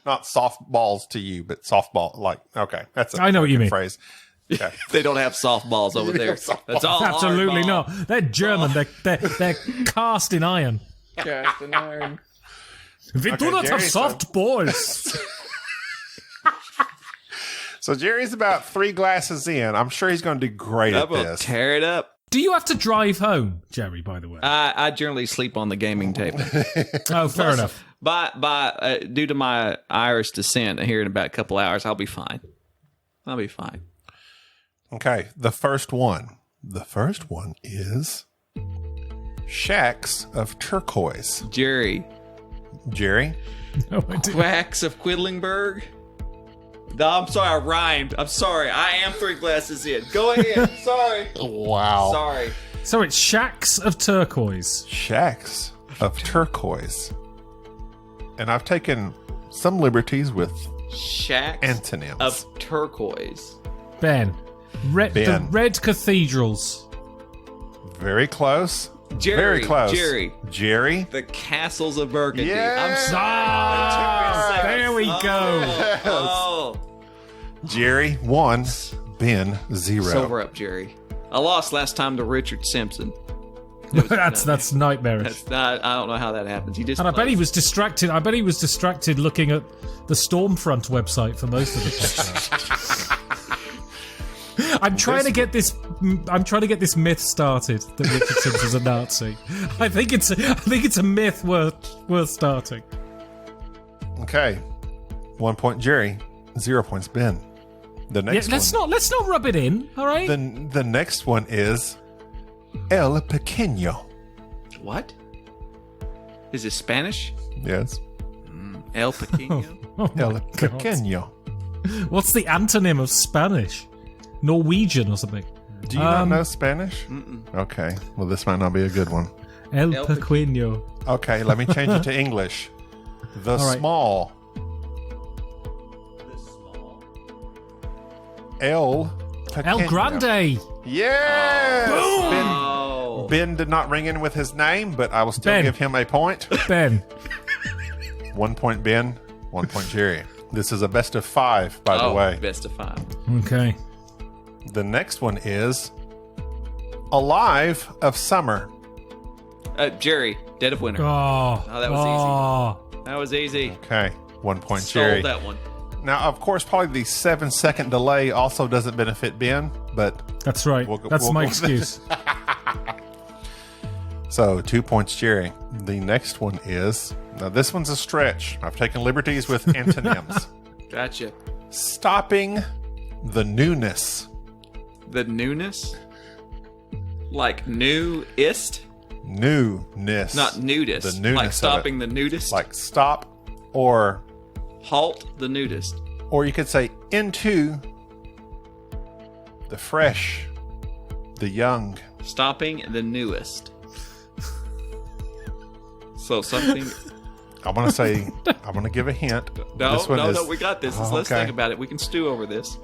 Not softballs to you, but softball like okay. That's a I know what you good mean. phrase. Okay. They don't have softballs over there. That's all. Absolutely hardball. not. They're German. They're cast in iron. Cast in iron. We do not Jerry, have soft balls. So Jerry's about 3 glasses in. I'm sure he's going to do great I'm at gonna this. tear it up. Do you have to drive home, Jerry, by the way? I generally sleep on the gaming table. Oh, fair enough. Due to my Irish descent, here in about a couple hours, I'll be fine. I'll be fine. Okay, the first one. The first one is Shacks of Turquoise. Jerry. Jerry? No, I do. Quacks of Quedlinburg. No, I'm sorry, I rhymed. I'm sorry. I am 3 glasses in. Go ahead. Sorry. Wow. Sorry. So it's Shacks of Turquoise. Shacks of Turquoise. And I've taken some liberties with Shacks antonyms. of turquoise. Ben. Ben. The red cathedrals. Very close. Jerry. Very close. Jerry. The Castles of Burgundy. Yeah. I'm sorry. There we go. Oh. Jerry 1, Ben 0. Sober up, Jerry. I lost last time to Richard Simpson. That's nightmarish. That's not, I don't know how that happens. He just And I bet he was distracted. I bet he was distracted looking at the Stormfront website for most of the podcast. I'm trying to get this myth started that Richard Simpson's a Nazi. I think it's a myth worth starting. Okay. 1 point Jerry, 0 points Ben. The next let's not rub it in, all right? The next one is El Pequeño. What? Is it Spanish? Yes. El Pequeño? El Pequeño. What's the antonym of Spanish? Norwegian or something? Do you not know Spanish? Okay. Well, this might not be a good one. El Pequeño. Okay, let me change it to English. The right. small. El Pequeño. El Grande. Yes! Oh. Ben did not ring in with his name, but I will still Ben. give him a point. Ben. 1 point Ben, 1 point Jerry. This is a best of 5, by the way. Best of 5. Okay. The next one is Alive of Summer. Jerry, Dead of Winter. Oh, that was easy. That was easy. Okay, 1 point Stole Jerry. that one. Now, of course, probably the 7-second delay also doesn't benefit Ben, but That's right. That's my go- excuse. So 2 points Jerry. The next one is, now this one's a stretch. I've taken liberties with antonyms. Gotcha. Stopping the newness. The newness? Like newist? Newness. Not nudist. The newness like of stopping it. the nudist? Like stop or halt the nudist. Or you could say into the fresh, the young. Stopping the newest. So something. I'm going to give a hint. No, we got this. Let's okay. think about it. We can stew over this.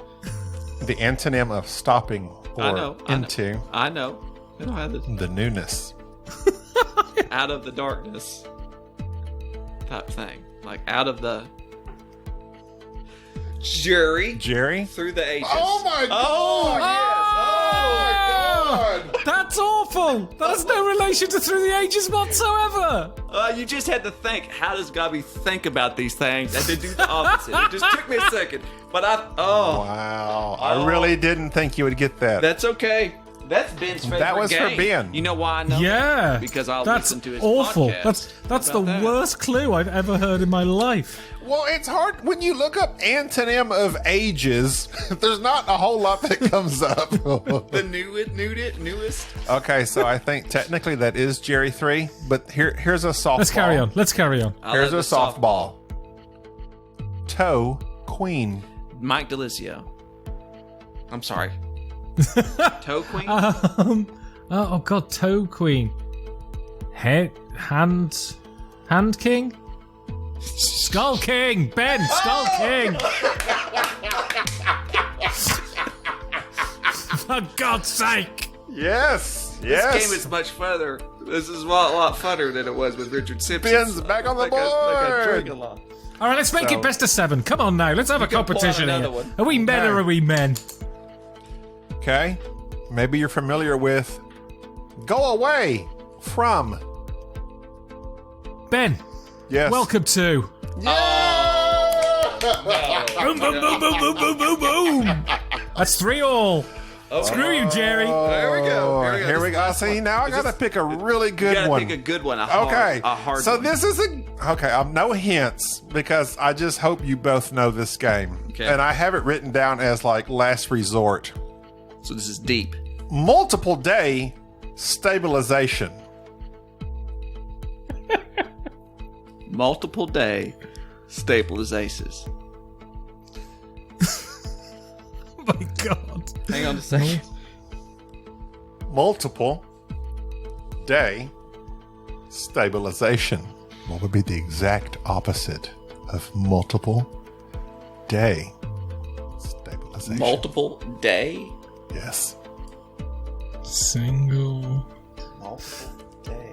The antonym of stopping or into. I know how this. The newness. Out of the darkness type thing. Like out of the. Jerry. Through the ages. Oh my God! Oh, yes! Oh my God! That's awful. That has no relation to Through the Ages whatsoever. You just had to think. How does Gabi think about these things and then do the opposite? It just took me a second, but Wow! I really didn't think you would get that. That's okay. That's Ben's favorite That was game. for Ben. You know why I know? Yeah. that? Because I'll That's listen to his awful. podcast. That's the About that. worst clue I've ever heard in my life. Well, it's hard when you look up antonym of ages. There's not a whole lot that comes up. The newest. Okay, so I think technically that is Jerry 3, but here's a softball. Let's carry on. Here's a softball. Toe Queen. Mike DeLisio. I'm sorry. Toe Queen? Oh God, Toe Queen. Hand King? Skull King! Ben, Skull King! For God's sake! Yes. This game is much further. This is a lot funner than it was with Richard Simpson. Ben's back on the board. All right, let's make it best of 7. Come on now, let's have a can pull out competition here. another one. Are we men or are we men? Okay. Maybe you're familiar with Go Away From. Ben, Yes. welcome to... Boom, boom, boom, boom, boom, boom, boom, boom. That's 3-all. Screw you, Jerry. There we go. Here we go. See, now I got to pick a really You good gotta one. pick a good one. A Okay. hard So one. this is no hints because I just hope you both know this game. Okay. And I have it written down as like last resort. So this is deep. Multiple day stabilization. Multiple day stabilizes. Oh my God. Hang on a second. Multiple day stabilization. What would be the exact opposite of multiple day stabilization? Multiple day. Yes. Single. day.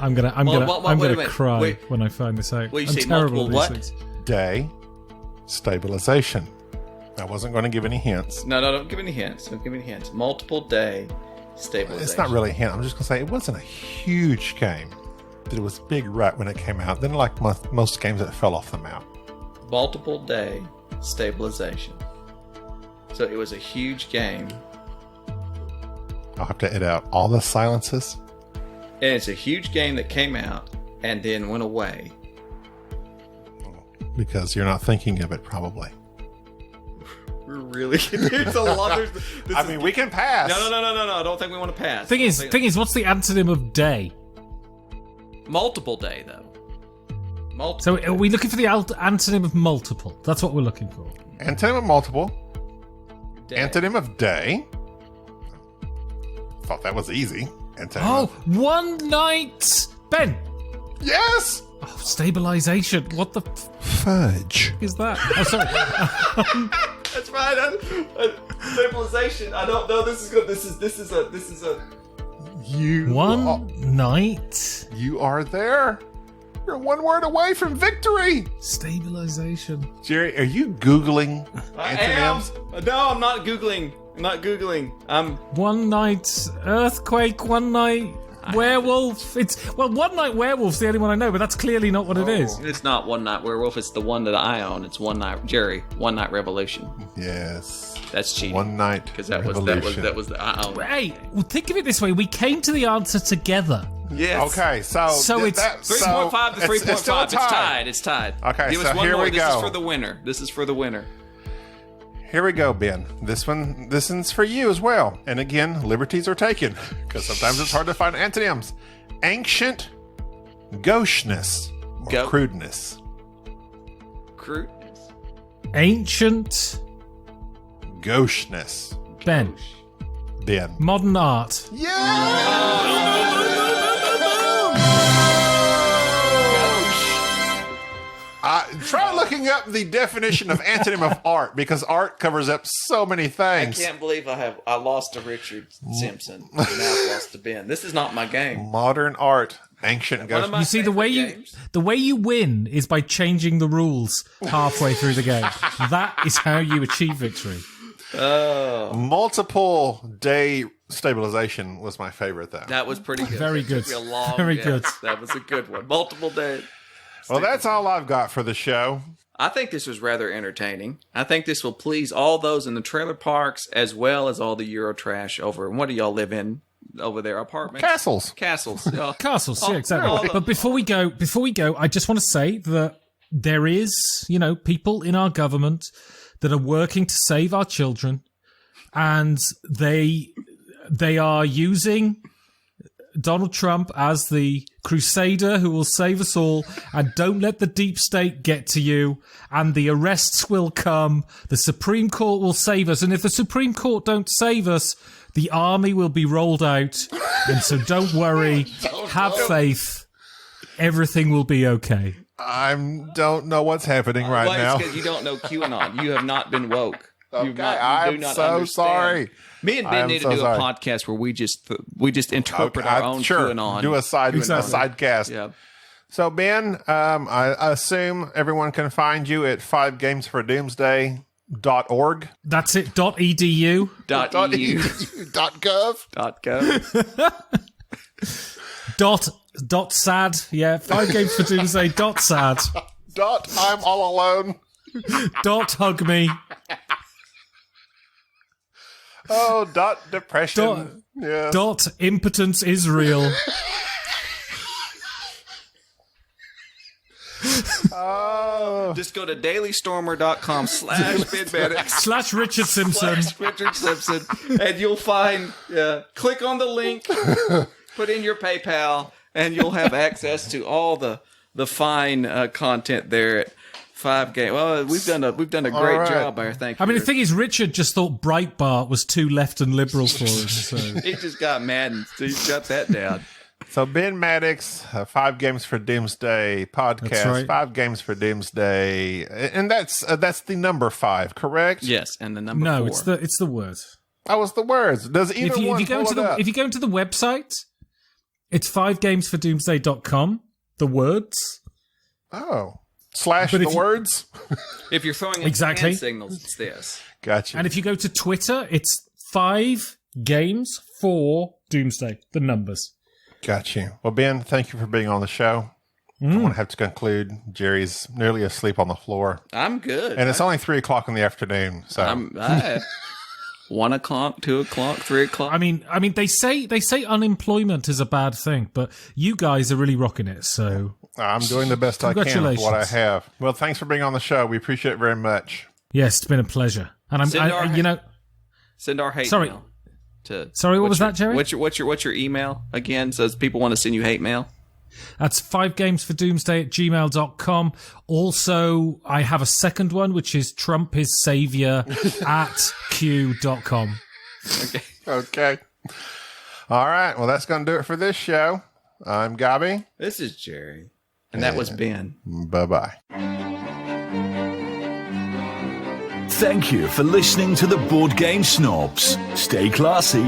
I'm gonna wait a minute. cry Wait. when I find this out. Well, you I'm say terrible multiple at what? these things. Day stabilization. I wasn't going to give any hints. No, don't give any hints. Don't give any hints. Multiple day stabilization. It's not really a hint. I'm just going to say it wasn't a huge game, but it was big right when it came out. Then, like most games, that fell off the map. Multiple day stabilization. So it was a huge game. I'll have to edit out all the silences. And it's a huge game that came out and then went away. Because you're not thinking of it, probably. We're really... There's a lot... We can pass. No. I don't think we want to pass. Thing is, what's the antonym of day? Multiple day, though. So are we looking for the antonym of multiple? That's what we're looking for. Antonym of multiple. Day. Antonym of day. Thought that was easy. Antonym Oh, of... one night. Ben. Yes! Oh, stabilization. What the Fudge. is that? Oh, sorry. That's right. Stabilization. I don't know. This is good. This is a. One night. You are there. You're one word away from victory. Stabilization. Jerry, are you Googling I am. antonyms? No, I'm not Googling. I'm One night earthquake. One night werewolf. One night werewolf's the only one I know, but that's clearly not what it is. It's not One Night Werewolf. It's the one that I own. It's One Night Revolution. Yes. That's cheating. One night Because that was the I own. Hey, well, think of it this way: we came to the answer together. Yes. Okay, so it's 3.5 to 3.5. It's still a tie. It's tied. Okay, Give so us one here more. we This go. is for the winner. Here we go, Ben. This one's for you as well. And again, liberties are taken because sometimes it's hard to find antonyms. Ancient gaucheness or crudeness. Crudeness. Ancient Gaucheness. Ben. Modern art. Try looking up the definition of antonym of art because art covers up so many I things. can't believe I lost to Richard Simpson. And now I've lost to Ben. This is not my game. Modern art, ancient One of ghost. my You see, the way you win is by changing the rules halfway through the game. That is how you achieve victory. Multiple day stabilization was my favorite, though. That was pretty good. Very good. It took me a long Very guess. good. That was a good one. Multiple days. Well, that's all I've got for the show. I think this was rather entertaining. I think this will please all those in the trailer parks as well as all the Eurotrash over. What do y'all live in over there? Apartments? Castles. Castles. Castles, Oh, yeah, exactly. all the- But before we go, I just want to say that there is, people in our government that are working to save our children, and they are using Donald Trump as the crusader who will save us all, and don't let the deep state get to you, and the arrests will come, the Supreme Court will save us, and if the Supreme Court don't save us, the army will be rolled out, and so don't worry, have faith, everything will be okay. I don't know what's happening right Well, now. it's because you don't know QAnon. You have not been woke. Okay, I'm so sorry. Me and I Ben am need so to do sorry. a podcast where we just interpret our own sure. QAnon. Do a side cast. Yeah. So, Ben, I assume everyone can find you at 5gamesfordoomsday.org. That's it. .edu. .eu. .gov. Dot sad. Yeah, 5 games for Doomsday. Sad. I'm all alone. Hug me. Oh, depression. Yeah. Impotence is real. Oh. Just go to dailystormer.com/BenMaddox. /Richard Simpson. Richard Simpson. And you'll find, click on the link, put in your PayPal, and you'll have access to all the fine content there at 5 Game. Well, we've done a great right. job there. Thank you. I mean, the thing is, Richard just thought Breitbart was too left and liberal for us. So. He just got mad and he shut that down. So, Ben Maddox, 5 Games for Doomsday podcast. That's right. 5 Games for Doomsday. And that's the number 5, correct? Yes, and the number No, 4. it's the word. That was the words. Does either If you one go pull into it up? if you go into the website, It's 5gamesfordoomsday.com. The words. Oh. Slash But the if you- words? If you're throwing in Exactly. hand signals, it's this. Gotcha. And if you go to Twitter, it's 5games4doomsday. The numbers. Got you. Well, Ben, thank you for being on the show. I want to have to conclude. Jerry's nearly asleep on the floor. I'm good. And it's only 3 o'clock in the afternoon. So I'm 1 o'clock, 2 o'clock, 3 o'clock. I mean, they say unemployment is a bad thing, but you guys are really rocking it. So I'm doing the best I can with what I Congratulations. have. Well, thanks for being on the show. We appreciate it very much. yes, it's been a pleasure. And Send our- I'm, Send our hate Sorry. mail. To Sorry, what was your- that, Jerry? What's your email again? Says people want to send you hate mail. That's 5gamesfordoomsday@gmail.com. Also, I have a second one, which is Trump is savior at q.com. Okay. Okay. All right. Well, that's going to do it for this show. I'm Gabi. This is Jerry, and that was Ben. Bye-bye. Thank you for listening to the Board Game Snobs. Stay classy.